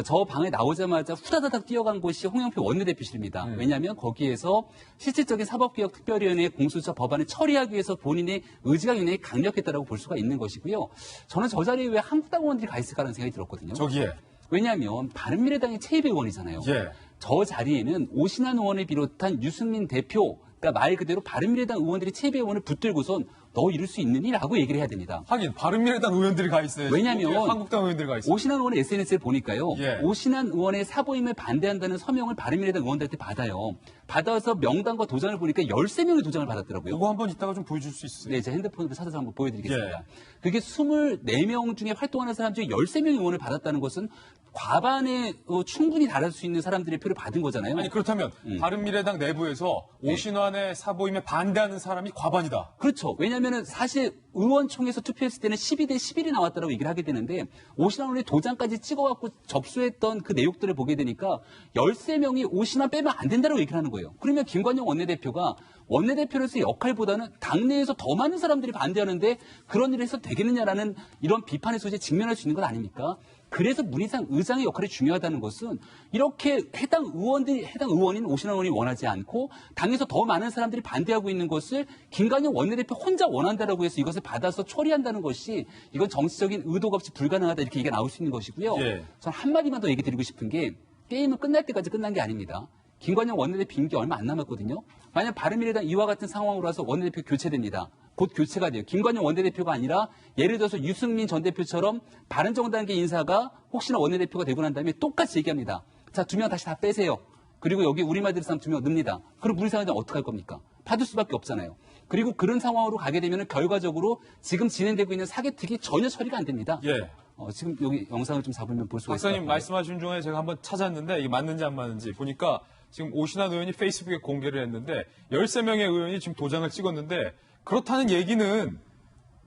저 방에 나오자마자 후다다닥 뛰어간 곳이 홍영표 원내대표실입니다. 왜냐하면 거기에서 실질적인 사법개혁특별위원회 공수처 법안을 처리하기 위해서 본인의 의지가 굉장히 강력했다라고 볼 수가 있는 것이고요. 저는 저 자리에 왜 한국당 의원들이 가 있을까라는 생각이 들었거든요. 저기에. 왜냐하면 바른미래당의 최희배 의원이잖아요. 예. 저 자리에는 오신환 의원을 비롯한 유승민 대표, 그러니까 말 그대로 바른미래당 의원들이 최희배 의원을 붙들고선 너 이럴 수 있느니? 라고 얘기를 해야 됩니다. 하긴 바른미래당 의원들이 가 있어요. 왜냐하면 한국당 의원들이 가 있어요. 오신환 의원의 SNS에 보니까요. 예. 오신환 의원의 사보임을 반대한다는 서명을 바른미래당 의원들한테 받아요. 받아서 명단과 도장을 보니까 13명의 도장을 받았더라고요. 이거 한번 이따가 좀 보여줄 수 있어요? 네, 제 핸드폰으로 찾아서 한번 보여드리겠습니다. 예. 그게 24명 중에 활동하는 사람 중에 13명의 의원을 받았다는 것은 과반에 충분히 달할 수 있는 사람들의 표를 받은 거잖아요. 아니 그렇다면 바른미래당 내부에서 오신환의 사보임에 반대하는 사람이 과반이다. 그렇죠. 왜냐하면 사실 의원총회에서 투표했을 때는 12대 11이 나왔다고 얘기를 하게 되는데 오신환 의원이 도장까지 찍어갖고 접수했던 그 내용들을 보게 되니까 13명이 오신환 빼면 안 된다고 얘기를 하는 거예요. 그러면 김관영 원내대표가 원내대표로서의 역할보다는 당내에서 더 많은 사람들이 반대하는데 그런 일을 해서 되겠느냐라는 이런 비판의 소지에 직면할 수 있는 건 아닙니까? 그래서 문희상 의장의 역할이 중요하다는 것은 이렇게 해당 의원인 오신환 의원이 원하지 않고 당에서 더 많은 사람들이 반대하고 있는 것을 김관영 원내대표 혼자 원한다라고 해서 이것을 받아서 처리한다는 것이 이건 정치적인 의도가 없이 불가능하다 이렇게 얘기가 나올 수 있는 것이고요. 예. 저는 한마디만 더 얘기 드리고 싶은 게 게임은 끝날 때까지 끝난 게 아닙니다. 김관영 원내대표 임기 얼마 안 남았거든요. 만약 바른미래당 이와 같은 상황으로서 원내대표 교체됩니다. 곧 교체가 돼요. 김관영 원내대표가 아니라 예를 들어서 유승민 전 대표처럼 바른정당계 인사가 혹시나 원내대표가 되고 난 다음에 똑같이 얘기합니다. 자, 2명 다시 다 빼세요. 그리고 여기 우리말대로 사람 2명 넣습니다. 그럼 문희상은 어떻게 할 겁니까? 받을 수밖에 없잖아요. 그리고 그런 상황으로 가게 되면 결과적으로 지금 진행되고 있는 사개특위 전혀 처리가 안 됩니다. 예. 지금 여기 영상을 좀 잡으면 볼 수가 있어요. 박사님 말씀하신 중에 제가 한번 찾았는데 이게 맞는지 안 맞는지 보니까 지금 오신환 의원이 페이스북에 공개를 했는데 13명의 의원이 지금 도장을 찍었는데 그렇다는 얘기는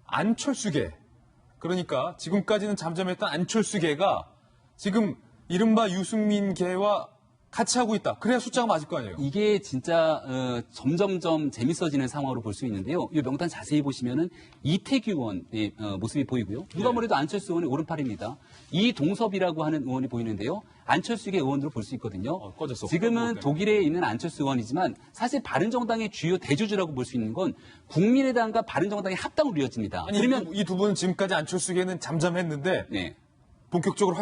안철수계, 그러니까 지금까지는 잠잠했던 안철수계가 지금 이른바 유승민계와 같이 하고 있다. 그래야 숫자가 맞을 거 아니에요. 이게 진짜 점점점 재밌어지는 상황으로 볼 수 있는데요. 이 명단 자세히 보시면은 이태규 의원의 모습이 보이고요. 누가 뭐래도 안철수 의원의 오른팔입니다. 이동섭이라고 하는 의원이 보이는데요. 안철수계 의원으로 볼 수 있거든요. 꺼졌어. 지금은 독일에 있는 안철수 의원이지만 사실 바른정당의 주요 대주주라고 볼 수 있는 건 국민의당과 바른정당의 합당으로 이어집니다. 아니, 그러면 이 두 분은 지금까지 안철수계는 잠잠했는데 네. 본격적으로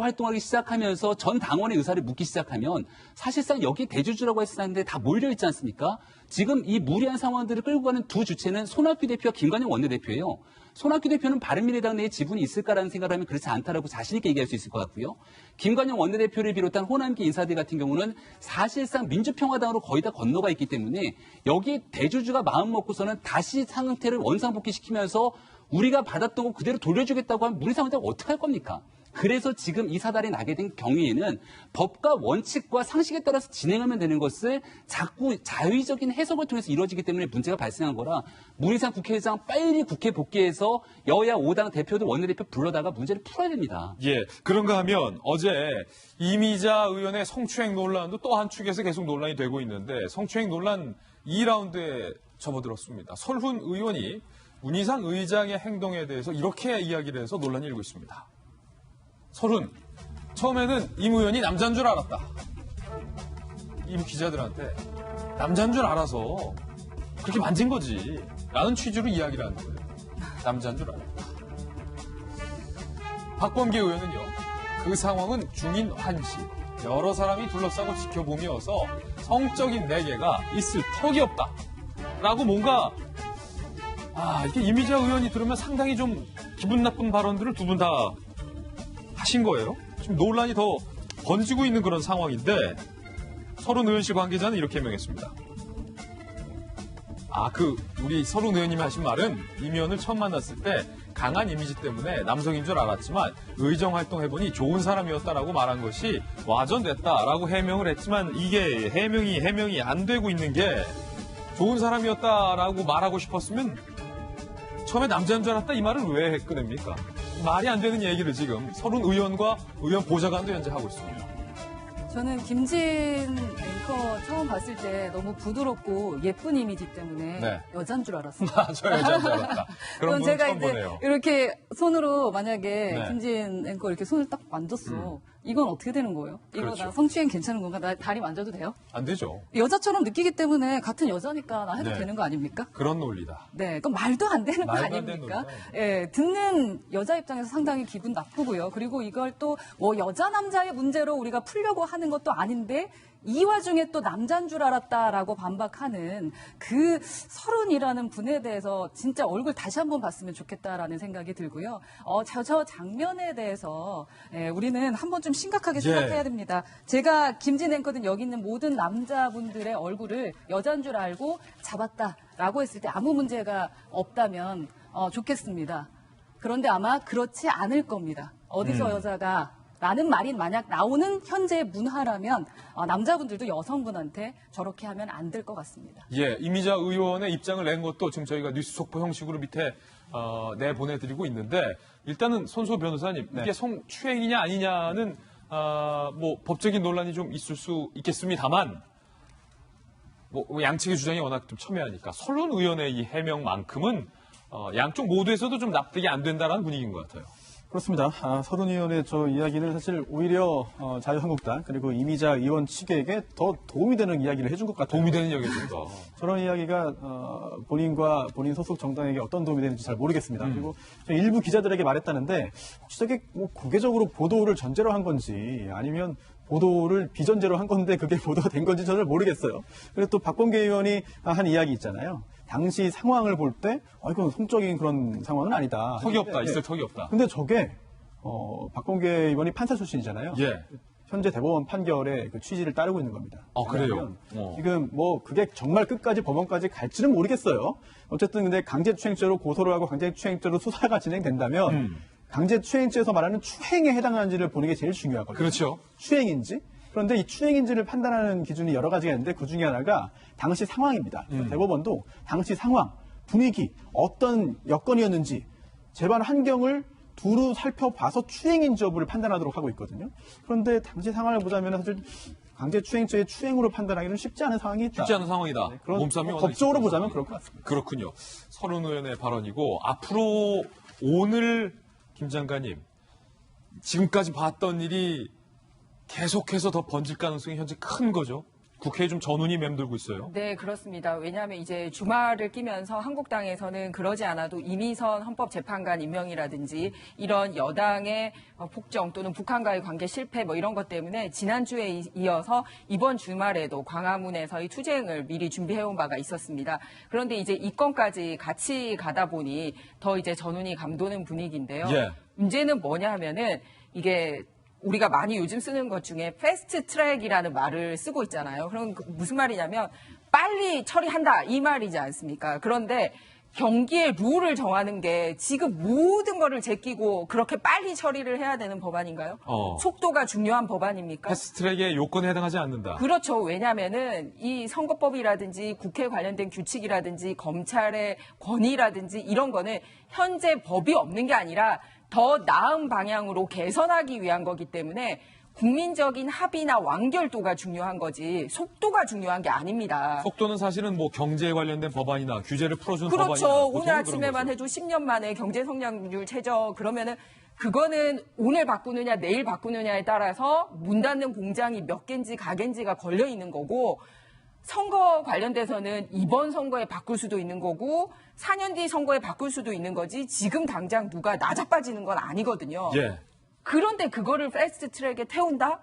활동하기 시작하면서 전 당원의 의사를 묻기 시작하면 사실상 여기 대주주라고 했었는데 다 몰려 있지 않습니까? 지금 이 무리한 상황들을 끌고 가는 두 주체는 손학규 대표와 김관영 원내대표예요. 손학규 대표는 바른미래당 내에 지분이 있을까라는 생각을 하면 그렇지 않다라고 자신 있게 얘기할 수 있을 것 같고요. 김관영 원내대표를 비롯한 호남계 인사들 같은 경우는 사실상 민주평화당으로 거의 다 건너가 있기 때문에 여기 대주주가 마음 먹고서는 다시 상태를 원상복귀시키면서 우리가 받았던 거 그대로 돌려주겠다고 하면 문희상원장 어떻게 할 겁니까? 그래서 지금 이 사달이 나게 된 경위에는 법과 원칙과 상식에 따라서 진행하면 되는 것을 자꾸 자의적인 해석을 통해서 이루어지기 때문에 문제가 발생한 거라 문희상 국회의장 빨리 국회 복귀해서 여야 5당 대표들 원내대표 불러다가 문제를 풀어야 됩니다. 예, 그런가 하면 어제 이미자 의원의 성추행 논란도 또 한 축에서 계속 논란이 되고 있는데 성추행 논란 2라운드에 접어들었습니다. 설훈 의원이 문희상 의장의 행동에 대해서 이렇게 이야기를 해서 논란이 일고 있습니다. 설훈, 처음에는 임 의원이 남자인 줄 알았다. 임 기자들한테 남자인 줄 알아서 그렇게 만진 거지 라는 취지로 이야기를 하는 거예요. 남자인 줄 알았다. 박범계 의원은요. 그 상황은 중인 환시, 여러 사람이 둘러싸고 지켜보며서 성적인 내계가 있을 턱이 없다. 라고 뭔가 이게 이미자 의원이 들으면 상당히 좀 기분 나쁜 발언들을 두 분 다 하신 거예요. 지금 논란이 더 번지고 있는 그런 상황인데 설훈 의원실 관계자는 이렇게 해명했습니다. 우리 설훈 의원님이 하신 말은 임 의원을 처음 만났을 때 강한 이미지 때문에 남성인 줄 알았지만 의정 활동해보니 좋은 사람이었다라고 말한 것이 와전됐다라고 해명을 했지만 이게 해명이 안 되고 있는 게 좋은 사람이었다라고 말하고 싶었으면 처음에 남자인 줄 알았다 이 말을 왜 꺼냅니까? 말이 안 되는 얘기를 지금 설훈 의원과 의원 보좌관도 현재 하고 있습니다. 저는 김진 앵커 처음 봤을 때 너무 부드럽고 예쁜 이미지 때문에 네. 여잔 줄 알았어요. 저 여자인 줄 알았다. 그런 분 제가 처음 이제 보네요. 이렇게 손으로 만약에 네. 김진 앵커 이렇게 손을 딱 만졌어. 이건 어떻게 되는 거예요? 이거 그렇죠. 나 성추행 괜찮은 건가? 나 다리 만져도 돼요? 안 되죠. 여자처럼 느끼기 때문에 같은 여자니까 나 해도 네. 되는 거 아닙니까? 그런 논리다. 네, 그럼 말도 안 되는 거 말도 안 되는 아닙니까? 논리다. 예, 듣는 여자 입장에서 상당히 기분 나쁘고요. 그리고 이걸 또 뭐 여자 남자의 문제로 우리가 풀려고 하는 것도 아닌데 이 와중에 또 남자인 줄 알았다라고 반박하는 그 서른이라는 분에 대해서 진짜 얼굴 다시 한번 봤으면 좋겠다라는 생각이 들고요. 저 장면에 대해서 우리는 한번 좀 심각하게 생각해야 됩니다. 제가 김진 앵커든 여기 있는 모든 남자분들의 얼굴을 여자인 줄 알고 잡았다라고 했을 때 아무 문제가 없다면 좋겠습니다. 그런데 아마 그렇지 않을 겁니다. 어디서 여자가 라는 말이 만약 나오는 현재의 문화라면 남자분들도 여성분한테 저렇게 하면 안 될 것 같습니다. 예, 이미자 의원의 입장을 낸 것도 지금 저희가 뉴스 속보 형식으로 밑에 내보내드리고 있는데 일단은 손수호 변호사님 이게 성추행이냐 아니냐는 뭐 법적인 논란이 좀 있을 수 있겠습니다만 뭐 양측의 주장이 워낙 좀 첨예하니까 설론 의원의 이 해명만큼은 양쪽 모두에서도 좀 납득이 안 된다라는 분위기인 것 같아요. 그렇습니다. 서른 의원의 저 이야기는 사실 오히려 자유한국당 그리고 이미자 의원 측에게 더 도움이 되는 이야기를 해준 것 같아요. 도움이 되는 이야기입니다. 저런 이야기가 본인과 본인 소속 정당에게 어떤 도움이 되는지 잘 모르겠습니다. 그리고 일부 기자들에게 말했다는데 혹시 저게 뭐 공개적으로 보도를 전제로 한 건지 아니면 보도를 비전제로 한 건데 그게 보도가 된 건지 저는 모르겠어요. 그리고 또 박범계 의원이 한 이야기 있잖아요. 당시 상황을 볼 때 이건 성적인 그런 상황은 아니다. 턱이 없다. 있을 턱이 없다. 근데 저게 박범계 의원이 판사 출신이잖아요. 예. 현재 대법원 판결의 그 취지를 따르고 있는 겁니다. 그래요? 지금 뭐 그게 정말 끝까지 법원까지 갈지는 모르겠어요. 어쨌든 근데 강제추행죄로 고소를 하고 강제추행죄로 수사가 진행된다면 강제추행죄에서 말하는 추행에 해당하는지를 보는 게 제일 중요하거든요. 그렇죠. 추행인지. 그런데 이 추행인지를 판단하는 기준이 여러 가지가 있는데 그 중에 하나가 당시 상황입니다. 대법원도 당시 상황, 분위기, 어떤 여건이었는지 재반 환경을 두루 살펴봐서 추행인지 여부를 판단하도록 하고 있거든요. 그런데 당시 상황을 보자면 사실 강제추행죄의 추행으로 판단하기는 쉽지 않은 상황이 있다. 쉽지 않은 상황이다. 네, 그런 몸싸움이 법적으로 보자면 그럴 것 같습니다. 그렇군요. 서른 의원의 발언이고 앞으로 오늘 김 장관님 지금까지 봤던 일이 계속해서 더 번질 가능성이 현재 큰 거죠. 국회에 좀 전운이 맴돌고 있어요. 네, 그렇습니다. 왜냐하면 이제 주말을 끼면서 한국당에서는 그러지 않아도 이미선 헌법재판관 임명이라든지 이런 여당의 폭정 또는 북한과의 관계 실패 뭐 이런 것 때문에 지난주에 이어서 이번 주말에도 광화문에서의 투쟁을 미리 준비해온 바가 있었습니다. 그런데 이제 이 건까지 같이 가다 보니 더 이제 전운이 감도는 분위기인데요. 예. 문제는 뭐냐 하면은 이게 우리가 많이 요즘 쓰는 것 중에 패스트 트랙이라는 말을 쓰고 있잖아요. 그럼 무슨 말이냐면 빨리 처리한다 이 말이지 않습니까? 그런데 경기의 룰을 정하는 게 지금 모든 거를 제끼고 그렇게 빨리 처리를 해야 되는 법안인가요? 속도가 중요한 법안입니까? 패스트트랙의 요건에 해당하지 않는다. 그렇죠. 왜냐하면은 이 선거법이라든지 국회 관련된 규칙이라든지 검찰의 권위라든지 이런 거는 현재 법이 없는 게 아니라 더 나은 방향으로 개선하기 위한 거기 때문에 국민적인 합의나 완결도가 중요한 거지 속도가 중요한 게 아닙니다. 속도는 사실은 뭐 경제에 관련된 법안이나 규제를 풀어주는 법안이나 그렇죠. 오늘 아침에만 해도 10년 만에 경제 성장률 최저 그러면은 그거는 오늘 바꾸느냐 내일 바꾸느냐에 따라서 문 닫는 공장이 몇 개인지 가게인지가 걸려 있는 거고 선거 관련돼서는 이번 선거에 바꿀 수도 있는 거고 4년 뒤 선거에 바꿀 수도 있는 거지 지금 당장 누가 나자빠지는 건 아니거든요. 예. 그런데 그거를 패스트 트랙에 태운다?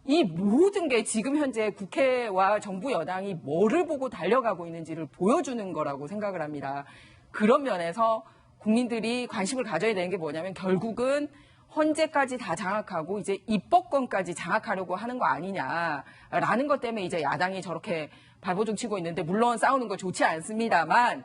이 모든 게 지금 현재 국회와 정부 여당이 뭐를 보고 달려가고 있는지를 보여주는 거라고 생각을 합니다. 그런 면에서 국민들이 관심을 가져야 되는 게 뭐냐면 결국은 헌재까지 다 장악하고 이제 입법권까지 장악하려고 하는 거 아니냐라는 것 때문에 이제 야당이 저렇게 발버둥 치고 있는데 물론 싸우는 거 좋지 않습니다만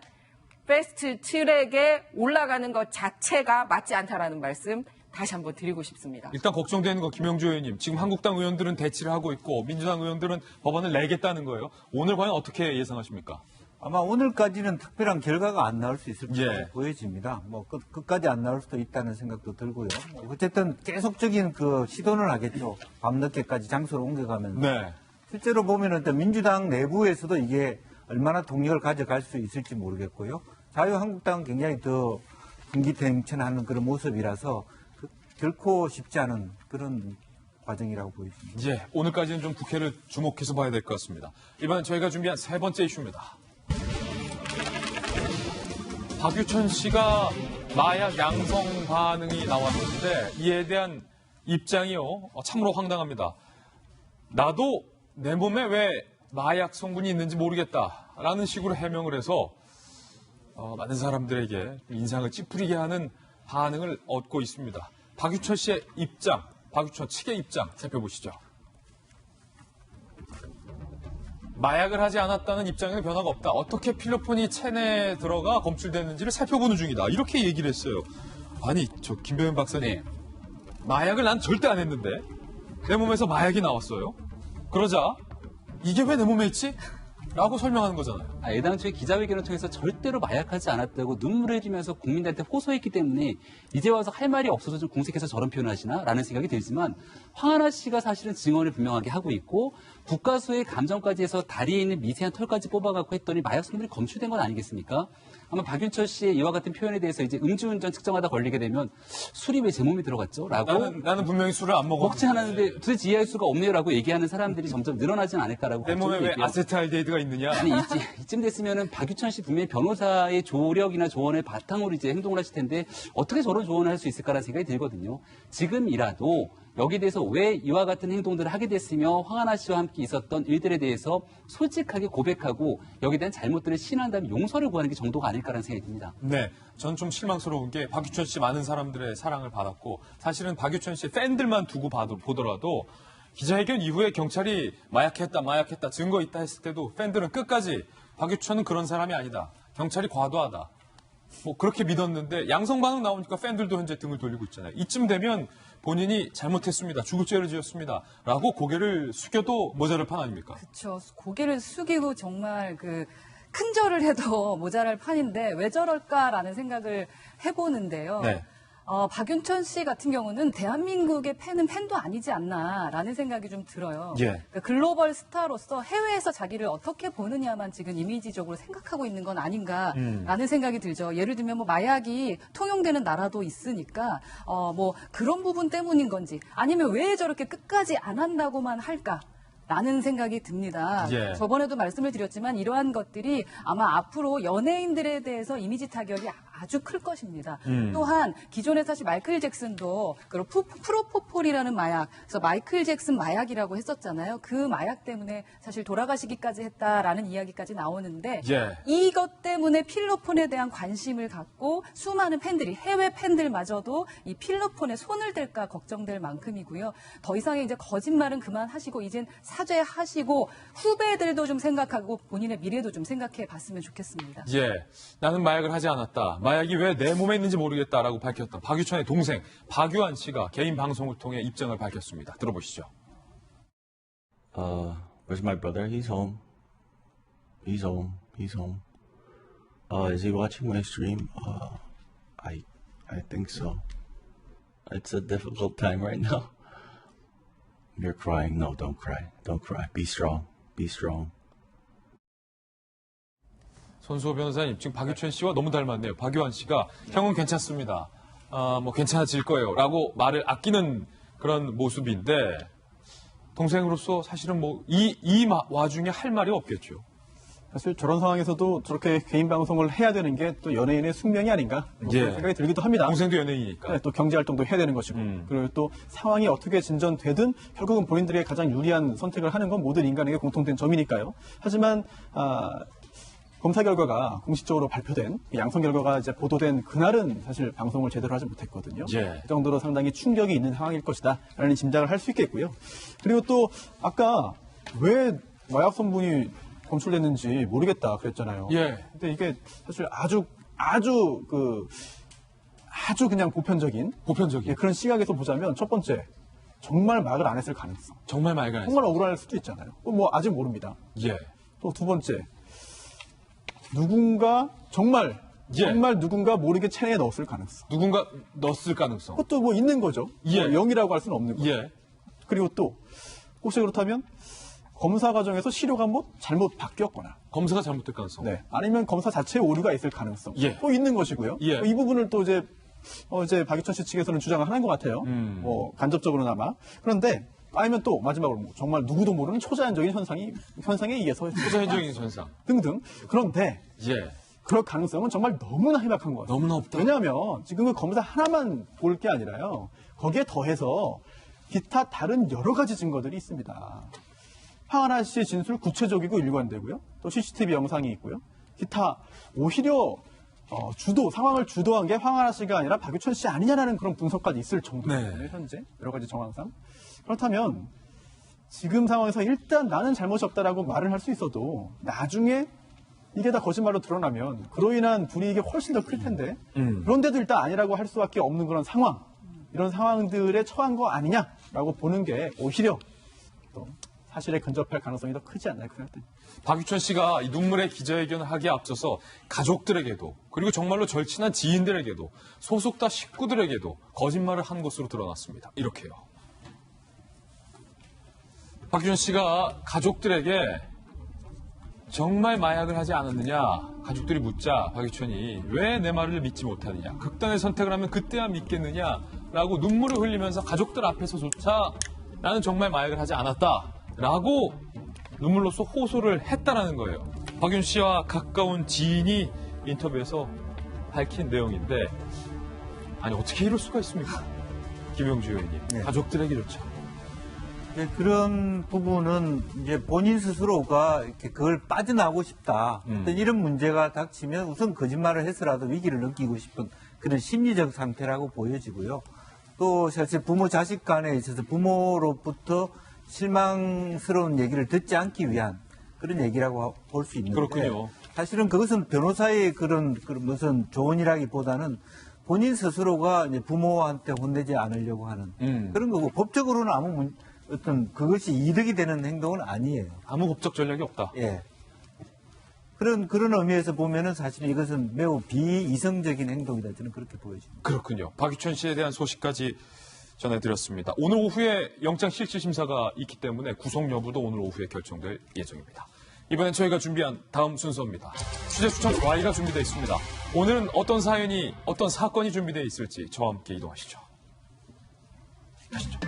패스트 트랙에 올라가는 것 자체가 맞지 않다라는 말씀 다시 한번 드리고 싶습니다. 일단 걱정되는 거 김영주 의원님. 지금 한국당 의원들은 대치를 하고 있고 민주당 의원들은 법안을 내겠다는 거예요. 오늘 과연 어떻게 예상하십니까? 아마 오늘까지는 특별한 결과가 안 나올 수 있을 것으로 예. 보여집니다. 뭐 끝까지 안 나올 수도 있다는 생각도 들고요. 어쨌든 계속적인 그 시도는 하겠죠. 밤늦게까지 장소를 옮겨가면서. 네. 실제로 보면은 또 민주당 내부에서도 이게 얼마나 동력을 가져갈 수 있을지 모르겠고요. 자유한국당은 굉장히 더 분기탱천하는 그런 모습이라서 결코 쉽지 않은 그런 과정이라고 보입니다. 예, 오늘까지는 좀 국회를 주목해서 봐야 될 것 같습니다. 이번엔 저희가 준비한 세 번째 이슈입니다. 박유천 씨가 마약 양성 반응이 나왔는데 이에 대한 입장이요, 참으로 황당합니다. 나도 내 몸에 왜 마약 성분이 있는지 모르겠다라는 식으로 해명을 해서 많은 사람들에게 인상을 찌푸리게 하는 반응을 얻고 있습니다. 박유천 씨의 입장, 박유천 측의 입장 살펴보시죠. 마약을 하지 않았다는 입장에는 변화가 없다. 어떻게 필로폰이 체내에 들어가 검출됐는지를 살펴보는 중이다. 이렇게 얘기를 했어요. 아니, 저 김병현 박사님, 마약을 난 절대 안 했는데 내 몸에서 마약이 나왔어요. 그러자 이게 왜 내 몸에 있지? 라고 설명하는 거잖아요. 애당초에 기자회견을 통해서 절대로 마약하지 않았다고 눈물을 흘리면서 국민들한테 호소했기 때문에 이제 와서 할 말이 없어서 좀 궁색해서 저런 표현을 하시나? 라는 생각이 들지만 황하나 씨가 사실은 증언을 분명하게 하고 있고 국가수의 감정까지 해서 다리에 있는 미세한 털까지 뽑아갖고 했더니 마약 성분이 검출된 건 아니겠습니까? 아마 박윤철 씨의 이와 같은 표현에 대해서 이제 음주운전 측정하다 걸리게 되면 술이 왜 제 몸에 들어갔죠? 라고 나는 분명히 술을 안 먹었는데. 먹지 않았는데 도대체 이해할 수가 없네요 라고 얘기하는 사람들이 점점 늘어나진 않을까라고 내 몸에 왜 아세트알데히드가 있느냐? 아니 이쯤 됐으면은 박유천 씨 분명히 변호사의 조력이나 조언을 바탕으로 이제 행동을 하실 텐데 어떻게 저런 조언을 할 수 있을까라는 생각이 들거든요. 지금이라도 여기에 대해서 왜 이와 같은 행동들을 하게 됐으며 황하나 씨와 함께 있었던 일들에 대해서 솔직하게 고백하고 여기에 대한 잘못들을 시인한 다음에 용서를 구하는 게 정도가 아닐까라는 생각이 듭니다. 네, 전 좀 실망스러운 게 박유천 씨 많은 사람들의 사랑을 받았고 사실은 박유천 씨의 팬들만 두고 보더라도 기자회견 이후에 경찰이 마약했다 증거 있다 했을 때도 팬들은 끝까지 박유천은 그런 사람이 아니다. 경찰이 과도하다. 뭐 그렇게 믿었는데 양성 반응 나오니까 팬들도 현재 등을 돌리고 있잖아요. 이쯤 되면 본인이 잘못했습니다. 죽을 죄를 지었습니다. 라고 고개를 숙여도 모자랄 판 아닙니까? 그렇죠. 고개를 숙이고 정말 큰 절을 해도 모자랄 판인데 왜 저럴까라는 생각을 해보는데요. 네. 박윤천 씨 같은 경우는 대한민국의 팬은 팬도 아니지 않나라는 생각이 좀 들어요. 예. 그러니까 글로벌 스타로서 해외에서 자기를 어떻게 보느냐만 지금 이미지적으로 생각하고 있는 건 아닌가라는 생각이 들죠. 예를 들면 뭐 마약이 통용되는 나라도 있으니까 뭐 그런 부분 때문인 건지 아니면 왜 저렇게 끝까지 안 한다고만 할까? 라는 생각이 듭니다. 예. 저번에도 말씀을 드렸지만 이러한 것들이 아마 앞으로 연예인들에 대해서 이미지 타격이 아주 클 것입니다. 또한 기존에 사실 마이클 잭슨도 프로포폴이라는 마약, 그래서 마이클 잭슨 마약이라고 했었잖아요. 그 마약 때문에 사실 돌아가시기까지 했다라는 이야기까지 나오는데 예. 이것 때문에 필로폰에 대한 관심을 갖고 수많은 팬들이 해외 팬들마저도 이 필로폰에 손을 댈까 걱정될 만큼이고요. 더 이상의 이제 거짓말은 그만하시고 이젠 사죄하시고 후배들도 좀 생각하고 본인의 미래도 좀 생각해 봤으면 좋겠습니다. 예, 나는 마약을 하지 않았다. 마약이 왜 내 몸에 있는지 모르겠다라고 밝혔던 박유천의 동생 박유한 씨가 개인 방송을 통해 입장을 밝혔습니다. 들어보시죠. Where's my brother? He's home. He's home. He's home. Is he watching my stream? I think so. It's a difficult time right now. You're crying. No, don't cry. Don't cry. Be strong. Be strong. 손수호 변호사님, 지금 박유천 씨와 너무 닮았네요. 박유한 씨가 형은 괜찮습니다. 뭐 괜찮아질 거예요. 라고 말을 아끼는 그런 모습인데 동생으로서 사실은 뭐 이 와중에 할 말이 없겠죠. 사실 저런 상황에서도 저렇게 개인 방송을 해야 되는 게 또 연예인의 숙명이 아닌가 그런 생각이 들기도 합니다. 동생도 연예인이니까. 네, 또 경제활동도 해야 되는 것이고 그리고 또 상황이 어떻게 진전되든 결국은 본인들에게 가장 유리한 선택을 하는 건 모든 인간에게 공통된 점이니까요. 하지만 검사 결과가 공식적으로 발표된 양성 결과가 이제 보도된 그날은 사실 방송을 제대로 하지 못했거든요. 예. 그 정도로 상당히 충격이 있는 상황일 것이다라는 짐작을 할 수 있겠고요. 그리고 또 아까 왜 마약 성분이 검출됐는지 모르겠다 그랬잖아요. 예. 근데 이게 사실 아주 그냥 보편적인 그런 시각에서 보자면 첫 번째 정말 마약을 안 했을 가능성. 정말 마약을 안 했을 정말 억울할 수도 있잖아요. 뭐 아직 모릅니다. 예. 또 두 번째 누군가 정말 예. 누군가 모르게 체내에 넣었을 가능성. 누군가 넣었을 가능성. 그것도 뭐 있는 거죠. 예. 뭐 0이라고 할 수는 없는 거죠. 예. 그리고 또 혹시 그렇다면 검사 과정에서 시료가 뭐 잘못 바뀌었거나 검사가 잘못될 가능성. 네. 아니면 검사 자체에 오류가 있을 가능성. 예. 또 있는 것이고요. 예. 이 부분을 또 이제 박유천 씨 측에서는 주장을 하는 것 같아요. 뭐 간접적으로나마. 그런데 아니면 또 마지막으로 뭐 정말 누구도 모르는 초자연적인 현상에 의해서 초자연적인 현상 등등. 그런데 예. 그럴 가능성은 정말 너무나 희박한 거예요. 너무나 없다. 왜냐하면 지금 그 검사 하나만 볼 게 아니라요. 거기에 더해서 기타 다른 여러 가지 증거들이 있습니다. 황하나 씨의 진술 구체적이고 일관되고요. 또 CCTV 영상이 있고요. 기타 오히려 상황을 주도한 게 황하나 씨가 아니라 박유천 씨 아니냐라는 그런 분석까지 있을 정도예요. 네. 현재 여러 가지 정황상. 그렇다면 지금 상황에서 일단 나는 잘못이 없다라고 말을 할 수 있어도 나중에 이게 다 거짓말로 드러나면 그로 인한 불이익이 훨씬 더 클 텐데 그런데도 일단 아니라고 할 수밖에 없는 그런 상황, 이런 상황들에 처한 거 아니냐라고 보는 게 오히려 또 사실에 근접할 가능성이 더 크지 않나요? 그럴 때. 박유천 씨가 이 눈물의 기자회견을 하기에 앞서서 가족들에게도 그리고 정말로 절친한 지인들에게도 소속다 식구들에게도 거짓말을 한 것으로 드러났습니다. 이렇게요. 박유천 씨가 가족들에게 정말 마약을 하지 않았느냐 가족들이 묻자 박유천이 왜 내 말을 믿지 못하느냐 극단의 선택을 하면 그때야 믿겠느냐라고 눈물을 흘리면서 가족들 앞에서조차 나는 정말 마약을 하지 않았다라고 눈물로써 호소를 했다라는 거예요. 박윤 씨와 가까운 지인이 인터뷰에서 밝힌 내용인데 아니 어떻게 이럴 수가 있습니까? 김영주 의원님 네. 가족들에게조차 네, 그런 부분은 이제 본인 스스로가 이렇게 그걸 빠져나오고 싶다. 어떤 이런 문제가 닥치면 우선 거짓말을 해서라도 위기를 느끼고 싶은 그런 심리적 상태라고 보여지고요. 또 사실 부모 자식 간에 있어서 부모로부터 실망스러운 얘기를 듣지 않기 위한 그런 얘기라고 볼 수 있는데 그렇군요. 사실은 그것은 변호사의 그런 무슨 조언이라기보다는 본인 스스로가 이제 부모한테 혼내지 않으려고 하는 그런 거고 법적으로는 아무 어떤 그것이 이득이 되는 행동은 아니에요. 아무 법적 전략이 없다. 예. 그런 의미에서 보면은 사실 이것은 매우 비이성적인 행동이다. 저는 그렇게 보여집니다. 그렇군요. 박유천 씨에 대한 소식까지 전해드렸습니다. 오늘 오후에 영장 실질 심사가 있기 때문에 구속 여부도 오늘 오후에 결정될 예정입니다. 이번엔 저희가 준비한 다음 순서입니다. 취재 추천 Y가 준비되어 있습니다. 오늘은 어떤 사연이, 어떤 사건이 준비되어 있을지 저와 함께 이동하시죠. 가시죠.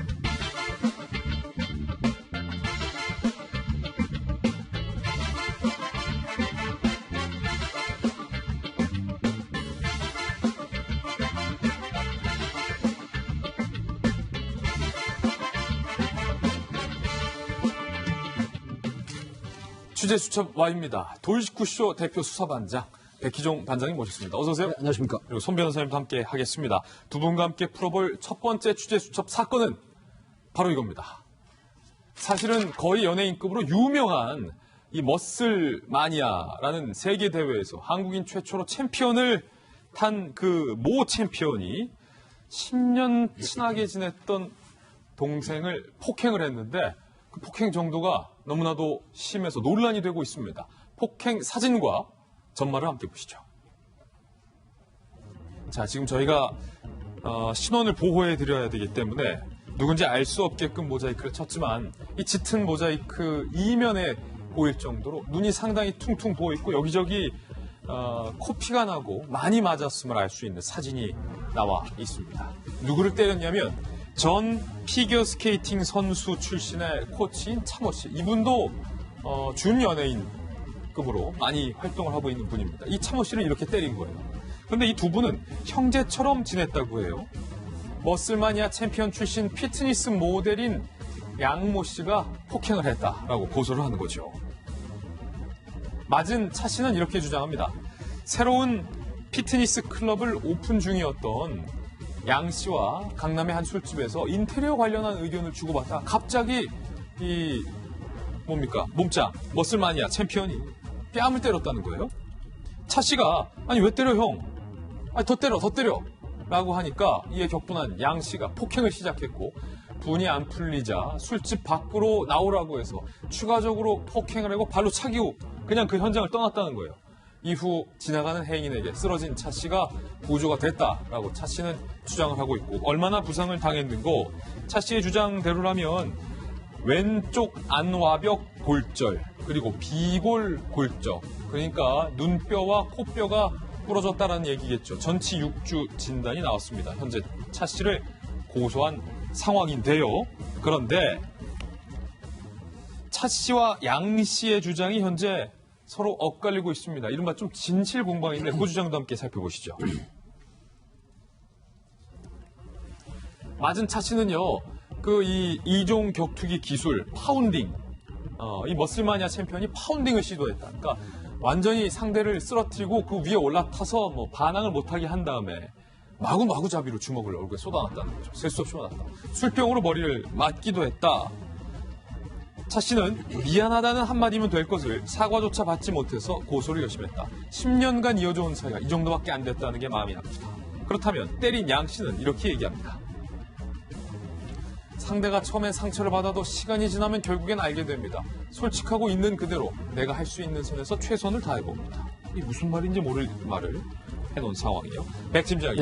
취재 수첩 Y입니다. 돌직구쇼 대표 수사반장 백희종 반장님 모셨습니다. 어서 오세요. 네, 안녕하십니까. 그리고 손 변호사님도 함께 하겠습니다. 두 분과 함께 풀어볼 첫 번째 취재 수첩 사건은 바로 이겁니다. 사실은 거의 연예인급으로 유명한 이 머슬 마니아라는 세계 대회에서 한국인 최초로 챔피언을 탄 그 모 챔피언이 10년 친하게 지냈던 동생을 폭행을 했는데 그 폭행 정도가 너무나도 심해서 논란이 되고 있습니다. 폭행 사진과 전말을 함께 보시죠. 자, 지금 저희가 신원을 보호해 드려야 되기 때문에 누군지 알 수 없게끔 모자이크를 쳤지만 이 짙은 모자이크 이면에 보일 정도로 눈이 상당히 퉁퉁 부어 있고 여기저기 코피가 나고 많이 맞았음을 알 수 있는 사진이 나와 있습니다. 누구를 때렸냐면 전 피겨스케이팅 선수 출신의 코치인 차모 씨. 이분도 준연예인급으로 많이 활동을 하고 있는 분입니다. 이 차모 씨를 이렇게 때린 거예요. 그런데 이 두 분은 형제처럼 지냈다고 해요. 머슬마니아 챔피언 출신 피트니스 모델인 양모 씨가 폭행을 했다라고 고소를 하는 거죠. 맞은 차 씨는 이렇게 주장합니다. 새로운 피트니스 클럽을 오픈 중이었던 양 씨와 강남의 한 술집에서 인테리어 관련한 의견을 주고받다 갑자기 이 몸짱 머슬마니아 챔피언이 뺨을 때렸다는 거예요. 차 씨가 아니 왜 때려 형? 아니 더 때려 라고 하니까 이에 격분한 양 씨가 폭행을 시작했고 분이 안 풀리자 술집 밖으로 나오라고 해서 추가적으로 폭행을 하고 발로 차기고 그냥 그 현장을 떠났다는 거예요. 이후 지나가는 행인에게 쓰러진 차 씨가 구조가 됐다라고 차 씨는 주장을 하고 있고 얼마나 부상을 당했는고 차 씨의 주장대로라면 왼쪽 안와벽 골절 그리고 비골 골절 그러니까 눈뼈와 코뼈가 부러졌다라는 얘기겠죠. 전치 6주 진단이 나왔습니다. 현재 차 씨를 고소한 상황인데요. 그런데 차 씨와 양 씨의 주장이 현재 서로 엇갈리고 있습니다. 이른바 좀 진실 공방인데 그 주장도 함께 살펴보시죠. 맞은 차 씨는요. 이 이종 격투기 기술 파운딩 이 머슬마니아 챔피언이 파운딩을 시도했다. 그러니까 완전히 상대를 쓰러뜨리고 그 위에 올라타서 뭐 반항을 못하게 한 다음에 마구마구잡이로 주먹을 얼굴에 쏟아놨다는 거죠. 셀 수 없이 맞았다. 술병으로 머리를 맞기도 했다. 차 씨는 미안하다는 한마디면 될 것을 사과조차 받지 못해서 고소를 열심히 했다. 10년간 이어져온 사이가 이 정도밖에 안 됐다는 게 마음이 아프다. 그렇다면 때린 양 씨는 이렇게 얘기합니다. 상대가 처음엔 상처를 받아도 시간이 지나면 결국엔 알게 됩니다. 솔직하고 있는 그대로 내가 할 수 있는 선에서 최선을 다해봅니다. 이게 무슨 말인지 모를 말을 해놓은 상황이에요. 백팀장이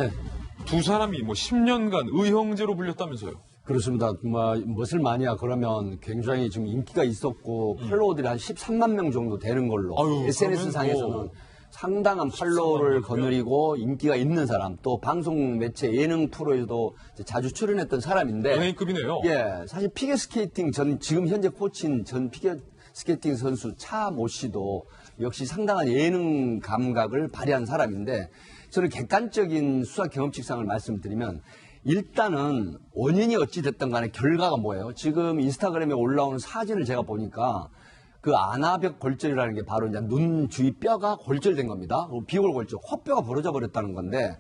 두 사람이 10년간 의형제로 불렸다면서요. 그렇습니다. 머슬마니아 그러면 굉장히 지금 인기가 있었고 팔로워들이 한 13만 명 정도 되는 걸로 SNS 상에서는 상당한 팔로워를 거느리고 인기가 있는 사람 또 방송 매체 예능 프로에도 자주 출연했던 사람인데 연예인급이네요. 예, 사실 피겨스케이팅 지금 현재 코치인 전 피겨스케이팅 선수 차모 씨도 역시 상당한 예능 감각을 발휘한 사람인데 저는 객관적인 수사 경험칙상을 말씀드리면 일단은 원인이 어찌 됐든 간에 결과가 뭐예요? 지금 인스타그램에 올라오는 사진을 제가 보니까 그 안와벽 골절이라는 게 바로 이제 눈 주위 뼈가 골절된 겁니다. 비골 골절, 코뼈가 벌어져 버렸다는 건데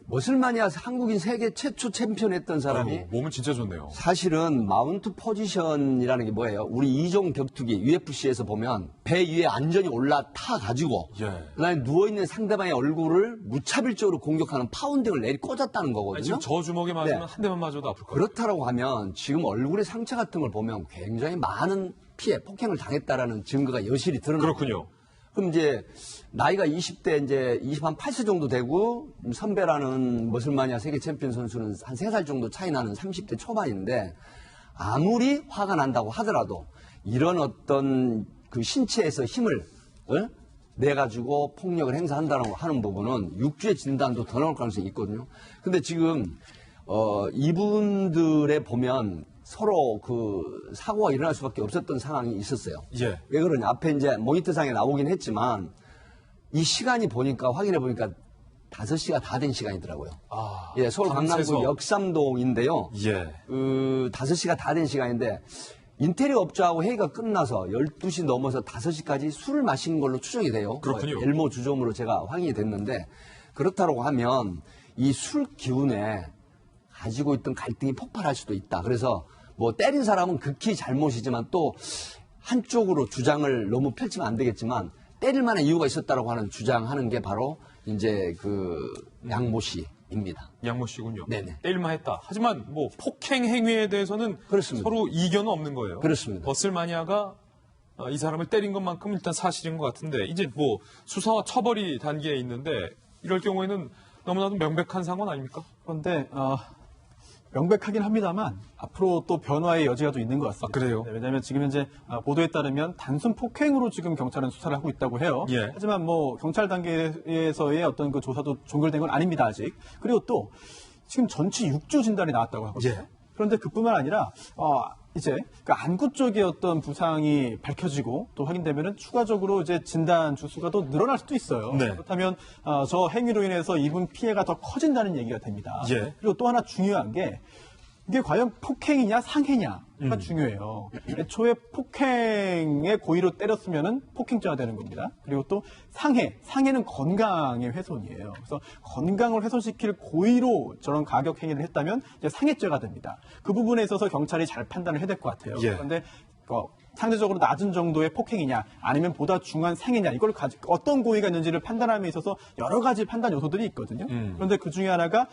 머슬마니아 한국인 세계 최초 챔피언 했던 사람이 몸은 진짜 좋네요. 사실은 마운트 포지션이라는 게 뭐예요? 우리 이종 격투기 UFC에서 보면 배 위에 안전히 올라타 가지고 그다음에 누워 있는 상대방의 얼굴을 무차별적으로 공격하는 파운딩을 내리 꽂았다는 거거든요. 지금 저 주먹에 맞으면 한 대만 맞아도 아플 거예요. 그렇다라고 하면 지금 얼굴에 상처 같은 걸 보면 굉장히 많은 피해, 폭행을 당했다라는 증거가 여실히 드러나요. 그렇군요. 그럼 이제 나이가 20대 이제 28세 정도 되고 선배라는 머슬마니아 세계 챔피언 선수는 한 3살 정도 차이 나는 30대 초반인데 아무리 화가 난다고 하더라도 이런 어떤 그 신체에서 힘을 내 가지고 폭력을 행사한다고 하는 부분은 6주의 진단도 더 나올 가능성이 있거든요. 근데 지금 이분들의 보면 서로 그 사고가 일어날 수밖에 없었던 상황이 있었어요. 왜 그러냐? 앞에 이제 모니터상에 나오긴 했지만 이 시간이 보니까 확인해 보니까 5시가 다 된 시간이더라고요. 예, 서울 강남구 역삼동인데요. 그 5시가 다 된 시간인데 인테리어 업자하고 회의가 끝나서 12시 넘어서 5시까지 술을 마신 걸로 추정이 돼요. 그렇군요. 엘모 주점으로 제가 확인이 됐는데 그렇다고 하면 이 술 기운에 가지고 있던 갈등이 폭발할 수도 있다. 그래서 때린 사람은 극히 잘못이지만 또 한쪽으로 주장을 너무 펼치면 안 되겠지만 때릴 만한 이유가 있었다라고 하는 주장하는 게 바로 이제 그 양모 씨입니다. 양모 씨군요. 네네. 때릴만 했다. 하지만 폭행 행위에 대해서는 그렇습니다. 서로 이견은 없는 거예요. 그렇습니다. 머슬마니아가 이 사람을 때린 것만큼 일단 사실인 것 같은데 이제 수사와 처벌이 단계에 있는데 이럴 경우에는 너무나도 명백한 사건 아닙니까? 그런데 명백하긴 합니다만 앞으로 또 변화의 여지가 좀 있는 것 같습니다. 그래요? 네, 왜냐하면 지금 현재 보도에 따르면 단순 폭행으로 지금 경찰은 수사를 하고 있다고 해요. 하지만 경찰 단계에서의 어떤 그 조사도 종결된 건 아닙니다 아직. 그리고 또 지금 전치 6주 진단이 나왔다고 하거든요. 그런데 그뿐만 아니라 이제 그 안구 쪽의 어떤 부상이 밝혀지고 또 확인되면은 추가적으로 이제 진단 주수가 더 늘어날 수도 있어요. 그렇다면 저 행위로 인해서 입은 피해가 더 커진다는 얘기가 됩니다. 그리고 또 하나 중요한 게 이게 과연 폭행이냐 상해냐가 중요해요. 애초에 폭행의 고의로 때렸으면은 폭행죄가 되는 겁니다. 그리고 또 상해는 건강의 훼손이에요. 그래서 건강을 훼손시킬 고의로 저런 가격 행위를 했다면 이제 상해죄가 됩니다. 그 부분에 있어서 경찰이 잘 판단을 해야 될 것 같아요. 그런데 상대적으로 낮은 정도의 폭행이냐 아니면 보다 중한 상해냐 이걸 어떤 고의가 있는지를 판단함에 있어서 여러 가지 판단 요소들이 있거든요. 그런데 그 중에 하나가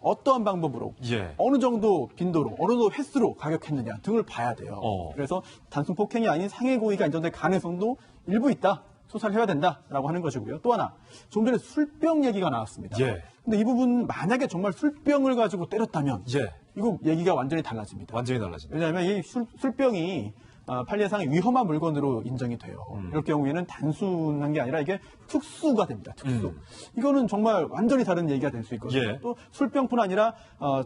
어떠한 방법으로 예. 어느 정도 빈도로 어느 정도 횟수로 가격했느냐 등을 봐야 돼요. 그래서 단순 폭행이 아닌 상해 고의가 인정될 가능성도 일부 있다. 수사를 해야 된다라고 하는 것이고요. 또 하나, 좀 전에 술병 얘기가 나왔습니다. 예. 근데 이 부분 만약에 정말 술병을 가지고 때렸다면 예. 이거 얘기가 완전히 달라집니다. 완전히 달라집니다. 왜냐하면 이 술병이 판례상 위험한 물건으로 인정이 돼요. 이럴 경우에는 단순한 게 아니라 이게 특수가 됩니다. 특수. 이거는 정말 완전히 다른 얘기가 될 수 있거든요. 예. 또 술병뿐 아니라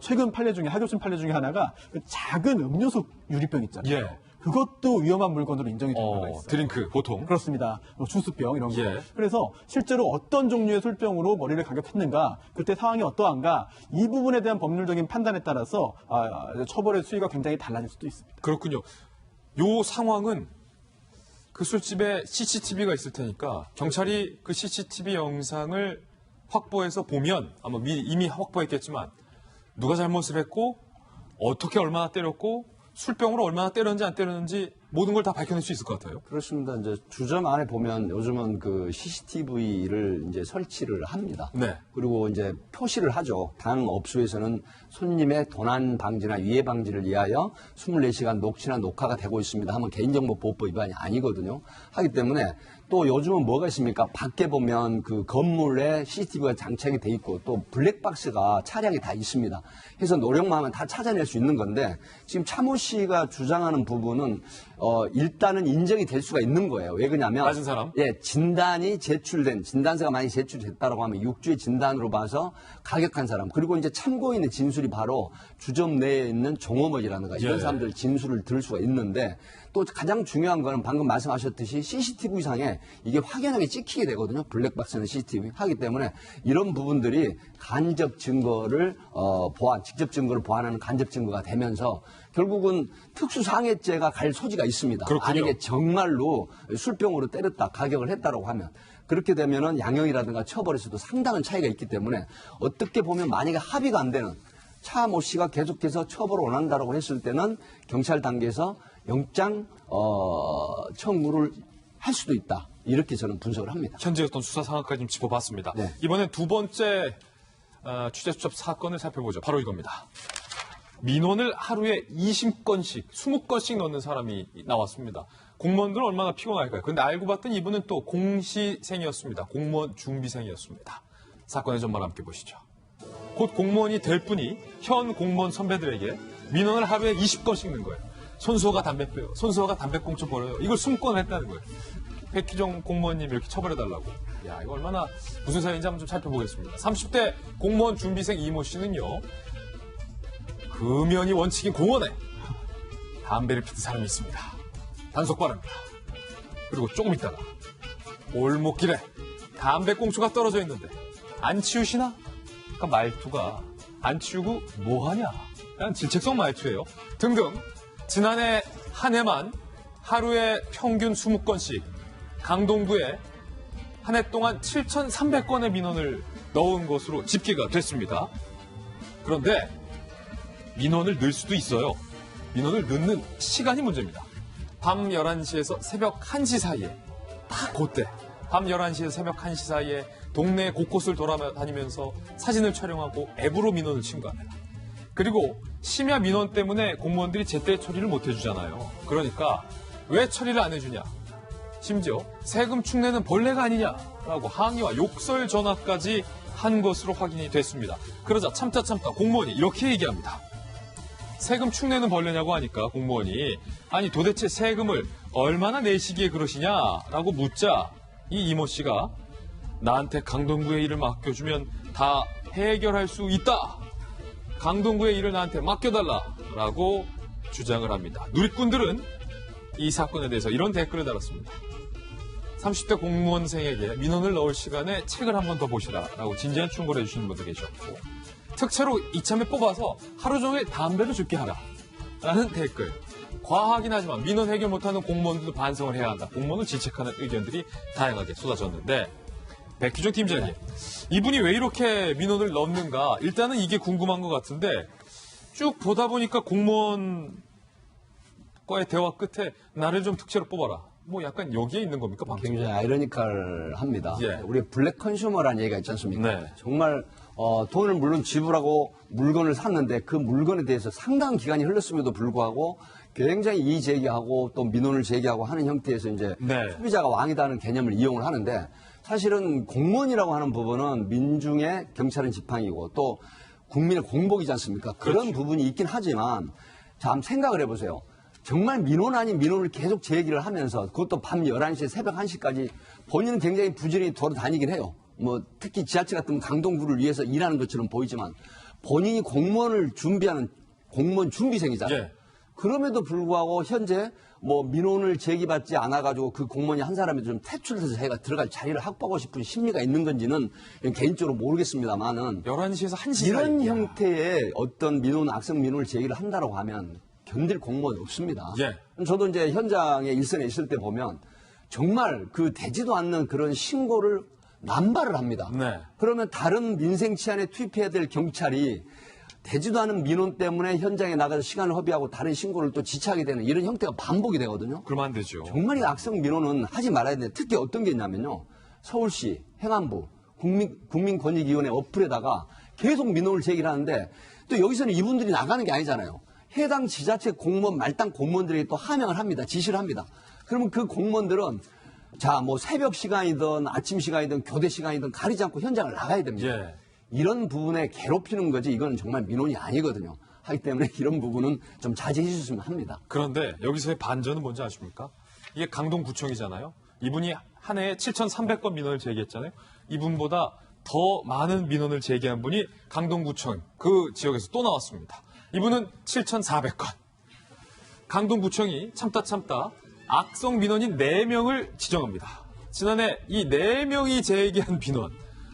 최근 판례 중에 하급심 판례 중에 하나가 그 작은 음료수 유리병 있잖아요. 예. 그것도 위험한 물건으로 인정이 되는 거가 있어요. 드링크 보통. 그렇습니다. 뭐 주스병 이런 거. 예. 그래서 실제로 어떤 종류의 술병으로 머리를 가격했는가, 그때 상황이 어떠한가, 이 부분에 대한 법률적인 판단에 따라서 처벌의 수위가 굉장히 달라질 수도 있습니다. 그렇군요. 요 상황은 그 술집에 CCTV가 있을 테니까 경찰이 그 CCTV 영상을 확보해서 보면 아마 이미 확보했겠지만 누가 잘못을 했고 어떻게 얼마나 때렸고 술병으로 얼마나 때렸는지 안 때렸는지 모든 걸 다 밝혀낼 수 있을 것 같아요. 그렇습니다. 이제 주점 안에 보면 요즘은 그 CCTV를 이제 설치를 합니다. 네. 그리고 이제 표시를 하죠. 당 업소에서는 손님의 도난 방지나 위해 방지를 위하여 24시간 녹취나 녹화가 되고 있습니다 하면 개인정보보호법 위반이 아니거든요. 하기 때문에 또 요즘은 뭐가 있습니까? 밖에 보면 그 건물에 CCTV가 장착이 돼 있고 또 블랙박스가 차량에 다 있습니다. 그래서 노력만 하면 다 찾아낼 수 있는 건데 지금 차모 씨가 주장하는 부분은 일단은 인정이 될 수가 있는 거예요. 왜 그러냐면 맞은 사람? 예, 진단이 제출된 진단서가 많이 제출됐다라고 하면 6주의 진단으로 봐서 가격한 사람 그리고 이제 참고인의 진술이 바로 주점 내에 있는 종업원이라든가 이런 예. 사람들 진술을 들을 수가 있는데 또 가장 중요한 거는 방금 말씀하셨듯이 CCTV상에 이게 확연하게 찍히게 되거든요. 블랙박스는 CCTV 하기 때문에 이런 부분들이 간접 증거를 직접 증거를 보완하는 간접 증거가 되면서 결국은 특수상해죄가 갈 소지가 있습니다. 그렇군요. 만약에 정말로 술병으로 때렸다, 가격을 했다라고 하면 그렇게 되면은 양형이라든가 처벌에서도 상당한 차이가 있기 때문에 어떻게 보면 만약에 합의가 안 되는 차모 씨가 계속해서 처벌을 원한다라고 했을 때는 경찰 단계에서 영장 청구를 할 수도 있다. 이렇게 저는 분석을 합니다. 현재 어떤 수사 상황까지 좀 짚어봤습니다. 네. 이번엔 두 번째 취재 수첩 사건을 살펴보죠. 바로 이겁니다. 민원을 하루에 20건씩, 20건씩 넣는 사람이 나왔습니다. 공무원들은 얼마나 피곤할까요? 근데 알고 봤더니 이분은 또 공시생이었습니다. 공무원 준비생이었습니다. 사건의 전말 함께 보시죠. 곧 공무원이 될 분이 현 공무원 선배들에게 민원을 하루에 20건씩 넣는 거예요. 손수호가 담배 빼요. 손수호가 담배꽁초 버려요. 이걸 20건 했다는 거예요. 백희정 공무원님 이렇게 처벌해달라고. 야, 이거 얼마나 무슨 사연인지 한번 좀 살펴보겠습니다. 30대 공무원 준비생 이모 씨는요. 금연이 원칙인 공원에 담배를 피는 사람이 있습니다. 단속 바랍니다. 그리고 조금 있다가 골목길에 담배꽁초가 떨어져 있는데 안 치우시나? 그러니까 말투가 안 치우고 뭐하냐? 그냥 질책성 말투예요. 등등. 지난해 한 해만 하루에 평균 20건씩 강동구에 한 해 동안 7,300건의 민원을 넣은 것으로 집계가 됐습니다. 그런데 민원을 넣을 수도 있어요. 민원을 넣는 시간이 문제입니다. 밤 11시에서 새벽 1시 사이에 딱 그때 밤 11시에서 새벽 1시 사이에 동네 곳곳을 돌아다니면서 사진을 촬영하고 앱으로 민원을 신고합니다. 그리고 심야 민원 때문에 공무원들이 제때 처리를 못 해주잖아요. 그러니까 왜 처리를 안 해주냐? 심지어 세금 축내는 벌레가 아니냐라고 항의와 욕설 전화까지 한 것으로 확인이 됐습니다. 그러자 참다 공무원이 이렇게 얘기합니다. 세금 축내는 벌레냐고 하니까 공무원이 아니 도대체 세금을 얼마나 내시기에 그러시냐라고 묻자 이 이모 씨가 나한테 강동구의 일을 맡겨주면 다 해결할 수 있다. 강동구의 일을 나한테 맡겨달라라고 주장을 합니다. 누리꾼들은 이 사건에 대해서 이런 댓글을 달았습니다. 30대 공무원생에게 민원을 넣을 시간에 책을 한 번 더 보시라라고 진지한 충고를 해주시는 분도 계셨고 특채로 이참에 뽑아서 하루 종일 담배를 줍게 하라라는 댓글. 과하긴 하지만 민원 해결 못하는 공무원들도 반성을 해야 한다. 공무원을 질책하는 의견들이 다양하게 쏟아졌는데 백희정 팀장님, 이분이 왜 이렇게 민원을 넣는가? 일단은 이게 궁금한 것 같은데 쭉 보다 보니까 공무원과의 대화 끝에 나를 좀 특채로 뽑아라. 뭐 약간 여기에 있는 겁니까? 굉장히 아이러니컬합니다. 예. 우리 블랙 컨슈머라는 얘기가 있지 않습니까? 네. 정말 돈을 물론 지불하고 물건을 샀는데 그 물건에 대해서 상당한 기간이 흘렀음에도 불구하고 굉장히 이의 제기하고 또 민원을 제기하고 하는 형태에서 이제 소비자가 왕이다는 개념을 이용을 하는데 사실은 공무원이라고 하는 부분은 민중의 경찰은 지팡이고 또 국민의 공복이지 않습니까? 그런 부분이 있긴 하지만 자, 한번 생각을 해보세요. 정말 민원 아닌 민원을 계속 제기를 하면서 그것도 밤 11시, 새벽 1시까지 본인은 굉장히 부지런히 돌아다니긴 해요. 뭐 특히 지하철 같은 강동구를 위해서 일하는 것처럼 보이지만 본인이 공무원을 준비하는 공무원 준비생이잖아요. 그럼에도 불구하고 현재 뭐 민원을 제기받지 않아가지고 그 공무원이 한 사람이 좀 퇴출해서 자기가 들어갈 자리를 확보하고 싶은 심리가 있는 건지는 개인적으로 모르겠습니다만은 11시에서 1시 이런 형태의 어떤 민원, 악성 민원을 제기를 한다고 하면 견딜 공무원이 없습니다. 저도 이제 현장에 일선에 있을 때 보면 정말 그 되지도 않는 그런 신고를 남발을 합니다. 그러면 다른 민생 치안에 투입해야 될 경찰이 되지도 않은 민원 때문에 현장에 나가서 시간을 허비하고 다른 신고를 또 지체하게 되는 이런 형태가 반복이 되거든요. 그러면 안 되죠. 정말 이 악성 민원은 하지 말아야 되는데 특히 어떤 게 있냐면요. 서울시, 행안부, 국민권익위원회 어플에다가 계속 민원을 제기를 하는데 또 여기서는 이분들이 나가는 게 아니잖아요. 해당 지자체 공무원, 말단 공무원들에게 또 하명을 합니다. 지시를 합니다. 그러면 그 공무원들은 자, 뭐 새벽 시간이든 아침 시간이든 교대 시간이든 가리지 않고 현장을 나가야 됩니다. 이런 부분에 괴롭히는 거지 이건 정말 민원이 아니거든요. 하기 때문에 이런 부분은 좀 자제해 주셨으면 합니다. 그런데 여기서의 반전은 뭔지 아십니까? 이게 강동구청이잖아요. 이분이 한 해에 7,300건 민원을 제기했잖아요. 이분보다 더 많은 민원을 제기한 분이 강동구청 그 지역에서 또 나왔습니다. 이분은 7,400건. 강동구청이 참다 악성 민원인 4명을 지정합니다. 지난해 이 4명이 제기한 민원,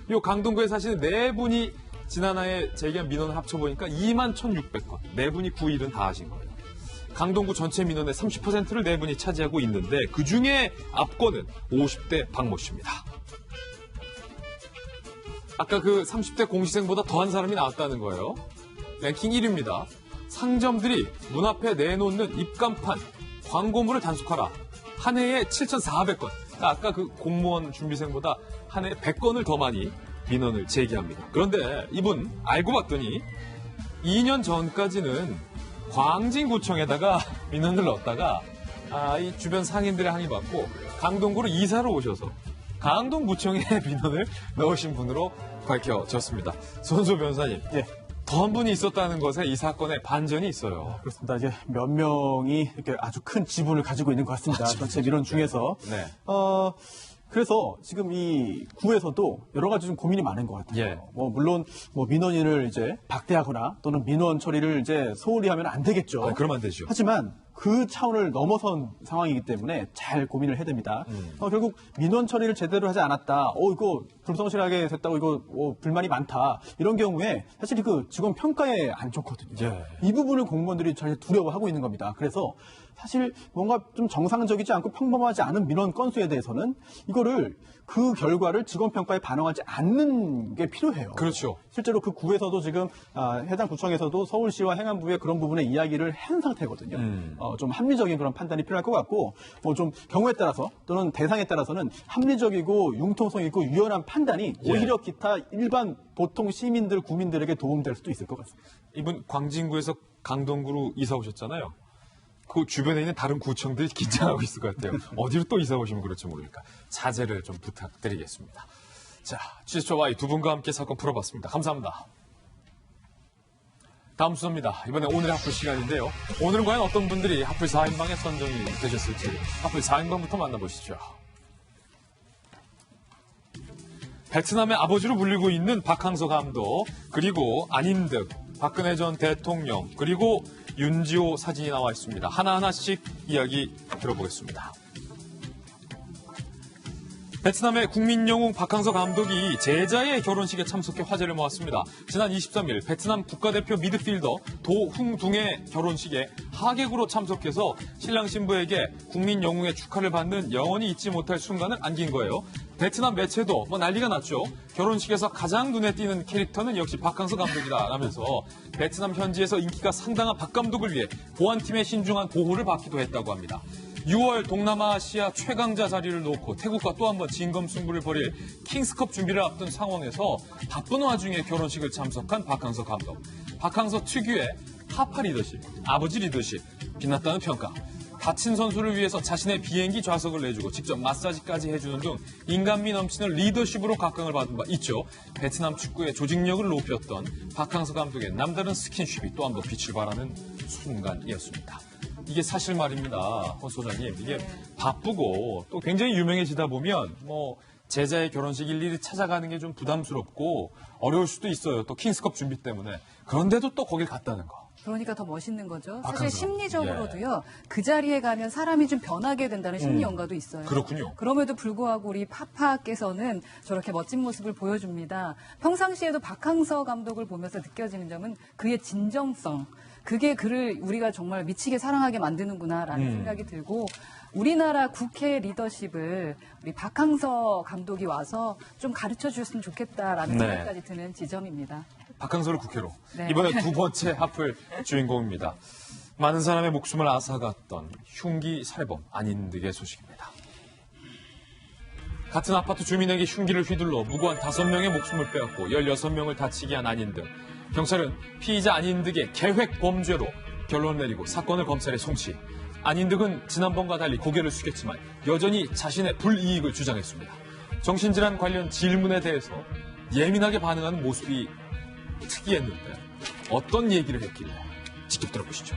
요 강동구에 사시는 4분이 지난해에 제기한 민원을 합쳐보니까 21,600건. 4분이 9일은 다 하신 거예요. 강동구 전체 민원의 30%를 4분이 차지하고 있는데 그중에 압권은 50대 박모 씨입니다. 아까 그 30대 공시생보다 더한 사람이 나왔다는 거예요. 랭킹 1위입니다. 상점들이 문 앞에 내놓는 입간판, 광고물을 단속하라. 한 해에 7,400건. 아까 그 공무원 준비생보다 한 해에 100건을 더 많이 민원을 제기합니다. 그런데 이분 알고 봤더니 2년 전까지는 광진구청에다가 민원을 넣었다가 이 주변 상인들의 항의 받고 강동구로 이사를 오셔서 강동구청에 민원을 넣으신 분으로 밝혀졌습니다. 손소 변호사님. 더 한 분이 있었다는 것에 이 사건에 반전이 있어요. 그렇습니다. 이제 몇 명이 이렇게 아주 큰 지분을 가지고 있는 것 같습니다. 전체 민원 중에서. 그래서 지금 이 구에서도 여러 가지 좀 고민이 많은 것 같아요. 물론 민원인을 이제 박대하거나 또는 민원 처리를 이제 소홀히 하면 안 되겠죠. 그러면 안 되죠. 하지만 그 차원을 넘어선 상황이기 때문에 잘 고민을 해야 됩니다. 결국 민원 처리를 제대로 하지 않았다. 이거 불성실하게 됐다고 이거 불만이 많다. 이런 경우에 사실 그 직원 평가에 안 좋거든요. 이 부분을 공무원들이 잘 두려워하고 있는 겁니다. 그래서 사실 뭔가 좀 정상적이지 않고 평범하지 않은 민원 건수에 대해서는 이거를 그 결과를 직원평가에 반영하지 않는 게 필요해요. 그렇죠. 실제로 그 구에서도 지금 해당 구청에서도 서울시와 행안부의 그런 부분에 이야기를 한 상태거든요. 좀 합리적인 그런 판단이 필요할 것 같고 좀 경우에 따라서 또는 대상에 따라서는 합리적이고 융통성 있고 유연한 판단이 오히려 기타 일반 보통 시민들, 국민들에게 도움될 수도 있을 것 같습니다. 이분 광진구에서 강동구로 이사 오셨잖아요. 그 주변에 있는 다른 구청들이 긴장하고 있을 것 같아요. 어디로 또 이사 오시면 그럴지 모르니까 자제를 좀 부탁드리겠습니다. 자, 취재처와 두 분과 함께 사건 풀어봤습니다. 감사합니다. 다음 순서입니다. 이번에 오늘의 하플 시간인데요. 오늘은 과연 어떤 분들이 하플 4인방에 선정이 되셨을지 하플 4인방부터 만나보시죠. 베트남의 아버지로 불리고 있는 박항서 감독, 그리고 안인득, 박근혜 전 대통령, 그리고 윤지호 사진이 나와 있습니다. 하나하나씩 이야기 들어보겠습니다. 베트남의 국민영웅 박항서 감독이 제자의 결혼식에 참석해 화제를 모았습니다. 지난 23일 베트남 국가대표 미드필더 도흥둥의 결혼식에 하객으로 참석해서 신랑 신부에게 국민영웅의 축하를 받는 영원히 잊지 못할 순간을 안긴 거예요. 베트남 매체도 난리가 났죠. 결혼식에서 가장 눈에 띄는 캐릭터는 역시 박항서 감독이다 라면서 베트남 현지에서 인기가 상당한 박 감독을 위해 보안팀의 신중한 보호를 받기도 했다고 합니다. 6월 동남아시아 최강자 자리를 놓고 태국과 또 한 번 진검승부를 벌일 킹스컵 준비를 앞둔 상황에서 바쁜 와중에 결혼식을 참석한 박항서 감독. 박항서 특유의 타파 리더십, 아버지 리더십, 빛났다는 평가. 다친 선수를 위해서 자신의 비행기 좌석을 내주고 직접 마사지까지 해주는 등 인간미 넘치는 리더십으로 각광을 받은 바 있죠. 베트남 축구의 조직력을 높였던 박항서 감독의 남다른 스킨십이 또 한 번 빛을 발하는 순간이었습니다. 이게 사실 말입니다. 헌 소장님. 이게 바쁘고 또 굉장히 유명해지다 보면 제자의 결혼식 일일이 찾아가는 게 좀 부담스럽고 어려울 수도 있어요. 또 킹스컵 준비 때문에. 그런데도 또 거길 갔다는 거. 그러니까 더 멋있는 거죠. 박항서. 사실 심리적으로도요. 그 자리에 가면 사람이 좀 변하게 된다는 심리 연가도 있어요. 그렇군요. 그럼에도 불구하고 우리 파파께서는 저렇게 멋진 모습을 보여줍니다. 평상시에도 박항서 감독을 보면서 느껴지는 점은 그의 진정성. 그게 그를 우리가 정말 미치게 사랑하게 만드는구나라는 생각이 들고 우리나라 국회 리더십을 우리 박항서 감독이 와서 좀 가르쳐 주셨으면 좋겠다라는 생각까지 드는 지점입니다. 박항서를 국회로. 네. 이번에 두 번째 하플 주인공입니다. 많은 사람의 목숨을 앗아갔던 흉기 살해범 안인득의 소식입니다. 같은 아파트 주민에게 흉기를 휘둘러 무고한 5명의 목숨을 빼앗고 16명을 다치게 한 안인득. 경찰은 피의자 안인득의 계획 범죄로 결론을 내리고 사건을 검찰에 송치. 안인득은 지난번과 달리 고개를 숙였지만 여전히 자신의 불이익을 주장했습니다. 정신질환 관련 질문에 대해서 예민하게 반응하는 모습이 특이했는데 어떤 얘기를 했길래 직접 들어보시죠.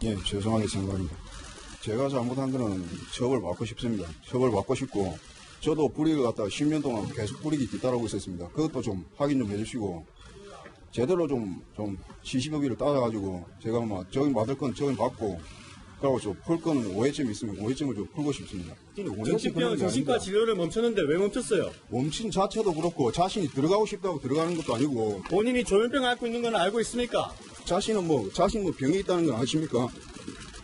예, 죄송하게 생각합니다. 제가 잘못한 거는 처벌받고 싶습니다. 처벌받고 싶고 저도 불이익을 갖다가 10년 동안 계속 불이익이 뒤따르고 있었습니다. 그것도 좀 확인 좀 해주시고 제대로 좀 시시비비를 따라가지고 제가 저기 받을 건 저기 받고 그리고 좀 풀 거는 오해점이 있으면 오해점을 좀 풀고 싶습니다. 정신병 정신과 치료를 멈췄는데 왜 멈췄어요? 멈춘 자체도 그렇고 자신이 들어가고 싶다고 들어가는 것도 아니고 본인이 조현병을 앓고 있는 건 알고 있습니까? 자신 병이 있다는 건 아십니까?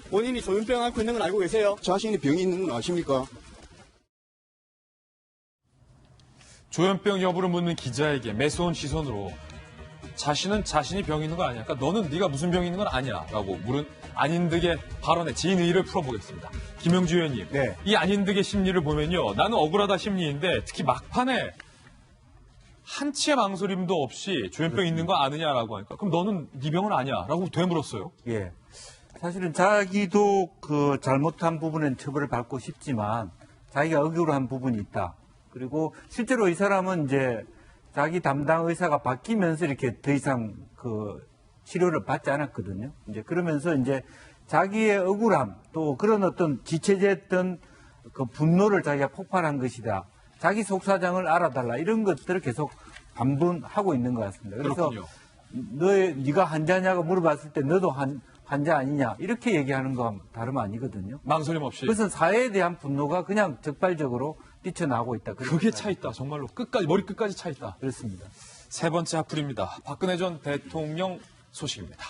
본인이 조현병을 앓고 있는 건 알고 계세요? 자신이 병이 있는 건 아십니까? 조현병 여부를 묻는 기자에게 매서운 시선으로 자신은 자신이 병이 있는 거 아니야. 그러니까 너는 네가 무슨 병이 있는 건 아니야. 라고 물은 안인득의 발언에 진의를 풀어보겠습니다. 김영주 의원님. 네. 이 안인득의 심리를 보면요. 나는 억울하다 심리인데 특히 막판에 한치의 망설임도 없이 조현병 있는 거 아느냐라고 하니까 그럼 너는 네 병은 아니야. 라고 되물었어요. 예. 사실은 자기도 그 잘못한 부분엔 처벌을 받고 싶지만 자기가 억울한 부분이 있다. 그리고 실제로 이 사람은 이제 자기 담당 의사가 바뀌면서 이렇게 더 이상 그 치료를 받지 않았거든요. 이제 그러면서 이제 자기의 억울함 또 그런 어떤 지체됐던 그 분노를 자기가 폭발한 것이다. 자기 속사정을 알아달라 이런 것들을 계속 반복하고 있는 것 같습니다. 그래서 네가 환자냐고 물어봤을 때 너도 환자 아니냐 이렇게 얘기하는 건 다름 아니거든요. 망설임 없이. 그것은 사회에 대한 분노가 그냥 적발적으로 뛰쳐나오고 있다. 그게 차 있다. 정말로 머리 끝까지 차 있다. 그렇습니다. 세 번째 하플입니다. 박근혜 전 대통령 소식입니다.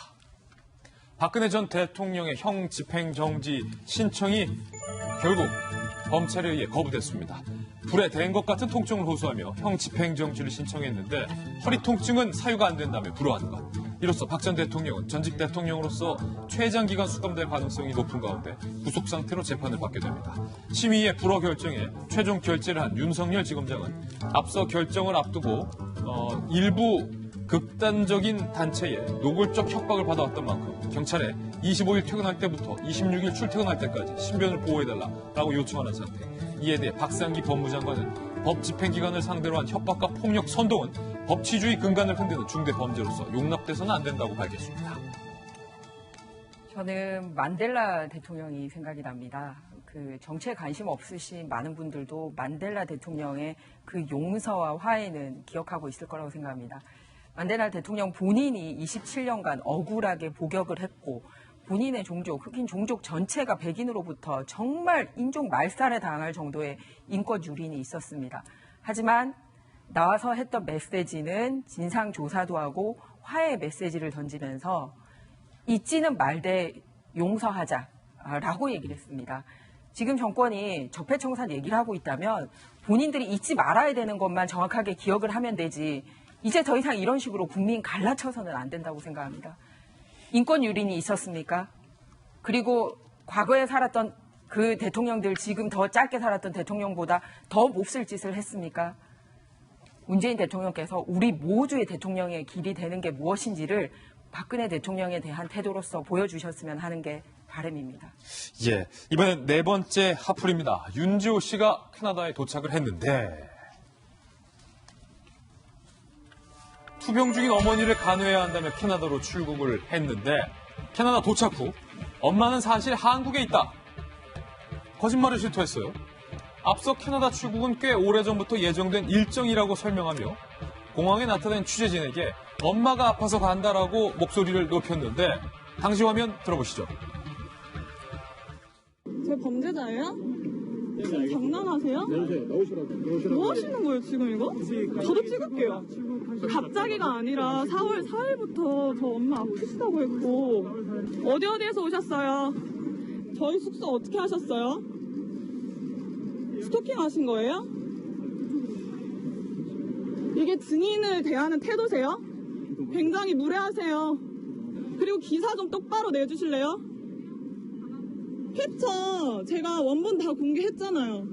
박근혜 전 대통령의 형 집행정지 신청이 결국 검찰에 의해 거부됐습니다. 불에 댄 것 같은 통증을 호소하며 형 집행정지를 신청했는데 허리 통증은 사유가 안 된다며 불허한 것. 이로써 박 전 대통령은 전직 대통령으로서 최장기간 수감될 가능성이 높은 가운데 구속 상태로 재판을 받게 됩니다. 심의의 불허 결정에 최종 결재를 한 윤석열 지검장은 앞서 결정을 앞두고 일부 극단적인 단체에 노골적 협박을 받아왔던 만큼 경찰에 25일 퇴근할 때부터 26일 출퇴근할 때까지 신변을 보호해달라고 요청하는 상태. 이에 대해 박상기 법무장관은 법 집행기관을 상대로 한 협박과 폭력 선동은 법치주의 근간을 흔드는 중대 범죄로서 용납돼서는 안 된다고 밝혔습니다. 저는 만델라 대통령이 생각이 납니다. 그 정치에 관심 없으신 많은 분들도 만델라 대통령의 그 용서와 화해는 기억하고 있을 거라고 생각합니다. 만델라 대통령 본인이 27년간 억울하게 복역을 했고 본인의 종족, 흑인 종족 전체가 백인으로부터 정말 인종 말살에 당할 정도의 인권 유린이 있었습니다. 하지만 나와서 했던 메시지는 진상조사도 하고 화해 메시지를 던지면서 잊지는 말되 용서하자라고 얘기를 했습니다. 지금 정권이 적폐청산 얘기를 하고 있다면 본인들이 잊지 말아야 되는 것만 정확하게 기억을 하면 되지 이제 더 이상 이런 식으로 국민 갈라쳐서는 안 된다고 생각합니다. 인권 유린이 있었습니까? 그리고 과거에 살았던 그 대통령들, 지금 더 짧게 살았던 대통령보다 더 몹쓸 짓을 했습니까? 문재인 대통령께서 우리 모두의 대통령의 길이 되는 게 무엇인지를 박근혜 대통령에 대한 태도로서 보여주셨으면 하는 게 바람입니다. 예, 이번엔 네 번째 핫플입니다. 윤지호 씨가 캐나다에 도착을 했는데 투병 중인 어머니를 간호해야 한다며 캐나다로 출국을 했는데 캐나다 도착 후 엄마는 사실 한국에 있다. 거짓말을 실토했어요. 앞서 캐나다 출국은 꽤 오래전부터 예정된 일정이라고 설명하며 공항에 나타난 취재진에게 엄마가 아파서 간다라고 목소리를 높였는데 당시 화면 들어보시죠. 제 범죄자예요? 지금 장난하세요? 뭐 하시는 거예요 지금 이거? 저도 찍을게요. 갑자기가 아니라 4월 4일부터 저 엄마 아프시다고 했고 어디에서 오셨어요? 저희 숙소 어떻게 하셨어요? 스토킹 하신 거예요? 이게 증인을 대하는 태도세요? 굉장히 무례하세요. 그리고 기사 좀 똑바로 내주실래요? 했죠. 제가 원본 다 공개했잖아요.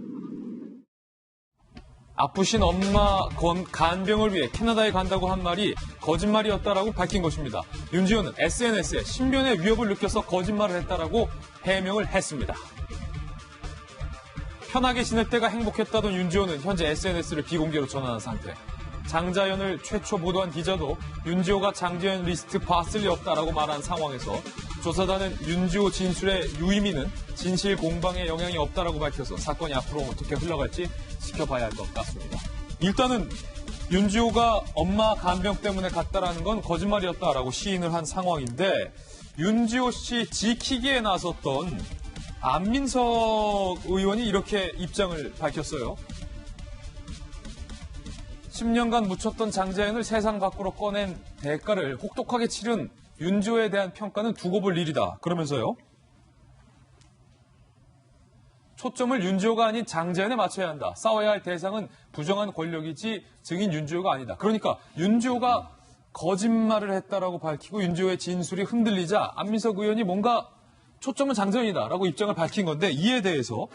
아프신 엄마 간병을 위해 캐나다에 간다고 한 말이 거짓말이었다라고 밝힌 것입니다. 윤지호는 SNS에 신변의 위협을 느껴서 거짓말을 했다라고 해명을 했습니다. 편하게 지낼 때가 행복했다던 윤지호는 현재 SNS를 비공개로 전환한 상태. 장자연을 최초 보도한 기자도 윤지호가 장자연 리스트 봤을 리 없다라고 말한 상황에서 조사단은 윤지호 진술의 유의미는 진실 공방에 영향이 없다라고 밝혀서 사건이 앞으로 어떻게 흘러갈지 지켜봐야 할 것 같습니다. 일단은 윤지호가 엄마 간병 때문에 갔다라는 건 거짓말이었다라고 시인을 한 상황인데 윤지호 씨 지키기에 나섰던 안민석 의원이 이렇게 입장을 밝혔어요. 10년간 묻혔던 장자연을 세상 밖으로 꺼낸 대가를 혹독하게 치른 윤지호에 대한 평가는 두고 볼 일이다. 그러면서요. 초점을 윤지호가 아닌 장자연에 맞춰야 한다. 싸워야 할 대상은 부정한 권력이지 증인 윤지호가 아니다. 그러니까 윤지호가 거짓말을 했다라고 밝히고 윤지호의 진술이 흔들리자 안민석 의원이 뭔가 초점은 장자연이다라고 입장을 밝힌 건데 이에 대해서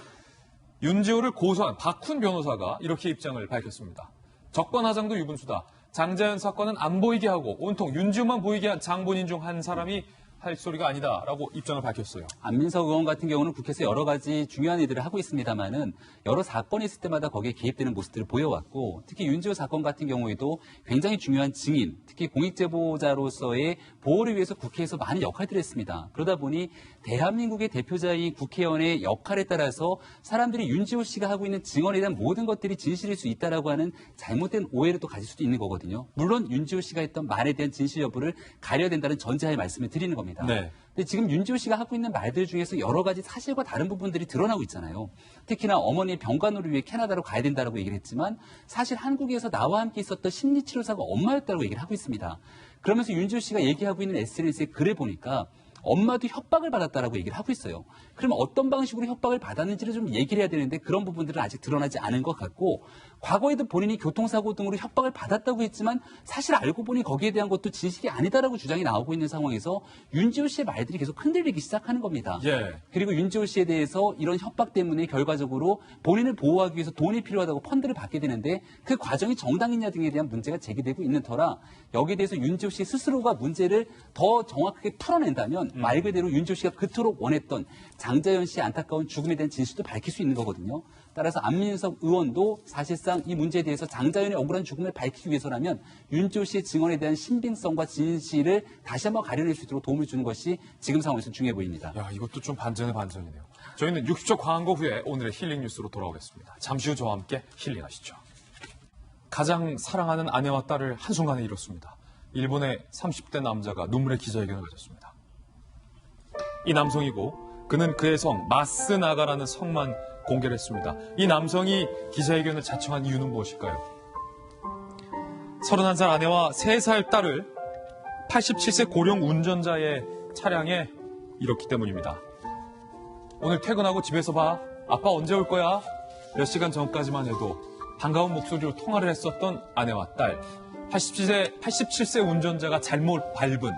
윤지호를 고소한 박훈 변호사가 이렇게 입장을 밝혔습니다. 적반하장도 유분수다. 장자연 사건은 안 보이게 하고 온통 윤지호만 보이게 한 장본인 중 한 사람이 할 소리가 아니다라고 입장을 밝혔어요. 안민석 의원 같은 경우는 국회에서 여러 가지 중요한 일들을 하고 있습니다만은 여러 사건이 있을 때마다 거기에 개입되는 모습들을 보여왔고 특히 윤지호 사건 같은 경우에도 굉장히 중요한 증인, 특히 공익제보자로서의 보호를 위해서 국회에서 많은 역할들을 했습니다. 그러다 보니 대한민국의 대표자인 국회의원의 역할에 따라서 사람들이 윤지호 씨가 하고 있는 증언에 대한 모든 것들이 진실일 수 있다라고 하는 잘못된 오해를 또 가질 수도 있는 거거든요. 물론 윤지호 씨가 했던 말에 대한 진실 여부를 가려야 된다는 전제하에 말씀을 드리는 겁니다. 네. 근데 지금 윤지호 씨가 하고 있는 말들 중에서 여러 가지 사실과 다른 부분들이 드러나고 있잖아요. 특히나 어머니의 병간호를 위해 캐나다로 가야 된다라고 얘기를 했지만 사실 한국에서 나와 함께 있었던 심리치료사가 엄마였다고 얘기를 하고 있습니다. 그러면서 윤지호 씨가 얘기하고 있는 SNS의 글을 보니까 엄마도 협박을 받았다라고 얘기를 하고 있어요. 그러면 어떤 방식으로 협박을 받았는지를 좀 얘기를 해야 되는데 그런 부분들은 아직 드러나지 않은 것 같고 과거에도 본인이 교통사고 등으로 협박을 받았다고 했지만 사실 알고 보니 거기에 대한 것도 진실이 아니다라고 주장이 나오고 있는 상황에서 윤지호 씨의 말들이 계속 흔들리기 시작하는 겁니다. 예. 그리고 윤지호 씨에 대해서 이런 협박 때문에 결과적으로 본인을 보호하기 위해서 돈이 필요하다고 펀드를 받게 되는데 그 과정이 정당이냐 등에 대한 문제가 제기되고 있는 터라 여기에 대해서 윤지호 씨 스스로가 문제를 더 정확하게 풀어낸다면 말 그대로 윤지호 씨가 그토록 원했던 장자연 씨의 안타까운 죽음에 대한 진실도 밝힐 수 있는 거거든요. 따라서 안민석 의원도 사실상 이 문제에 대해서 장자연의 억울한 죽음을 밝히기 위해서라면 윤지호 씨의 증언에 대한 신빙성과 진실을 다시 한번 가려낼 수 있도록 도움을 주는 것이 지금 상황에서 중요해 보입니다. 야, 이것도 좀 반전의 반전이네요. 저희는 60초 광고 후에 오늘의 힐링 뉴스로 돌아오겠습니다. 잠시 후 저와 함께 힐링하시죠. 가장 사랑하는 아내와 딸을 한순간에 잃었습니다. 일본의 30대 남자가 눈물의 기자회견을 가졌습니다. 이 남성이고 그는 그의 성 마스나가라는 성만 공개를 했습니다. 이 남성이 기자회견을 자청한 이유는 무엇일까요? 31살 아내와 3살 딸을 87세 고령 운전자의 차량에 잃었기 때문입니다. 오늘 퇴근하고 집에서 봐. 아빠 언제 올 거야? 몇 시간 전까지만 해도 반가운 목소리로 통화를 했었던 아내와 딸. 87세 운전자가 잘못 밟은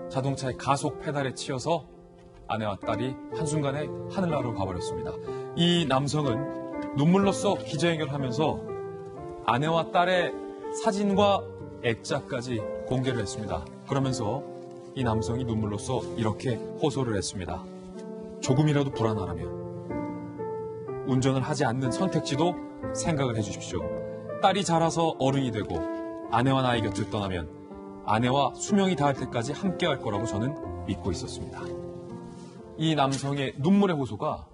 자동차의 가속 페달에 치여서 아내와 딸이 한순간에 하늘나라로 가버렸습니다. 이 남성은 눈물로써 기자회견하면서 아내와 딸의 사진과 액자까지 공개를 했습니다. 그러면서 이 남성이 눈물로써 이렇게 호소를 했습니다. 조금이라도 불안하라면 운전을 하지 않는 선택지도 생각을 해주십시오. 딸이 자라서 어른이 되고 아내와 나의 곁을 떠나면 아내와 수명이 닿을 때까지 함께할 거라고 저는 믿고 있었습니다. 이 남성의 눈물의 호소가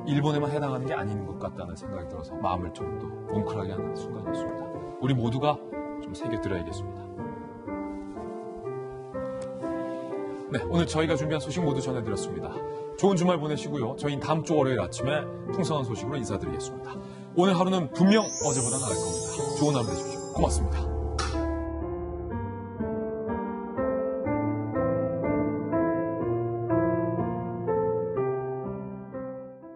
일본에만 해당하는 게 아닌 것 같다는 생각이 들어서 마음을 좀 더 뭉클하게 하는 순간이었습니다. 우리 모두가 좀 새겨드려야겠습니다. 네, 오늘 저희가 준비한 소식 모두 전해드렸습니다. 좋은 주말 보내시고요. 저희는 다음 주 월요일 아침에 풍성한 소식으로 인사드리겠습니다. 오늘 하루는 분명 어제보다 나을 겁니다. 좋은 하루 되십시오. 고맙습니다.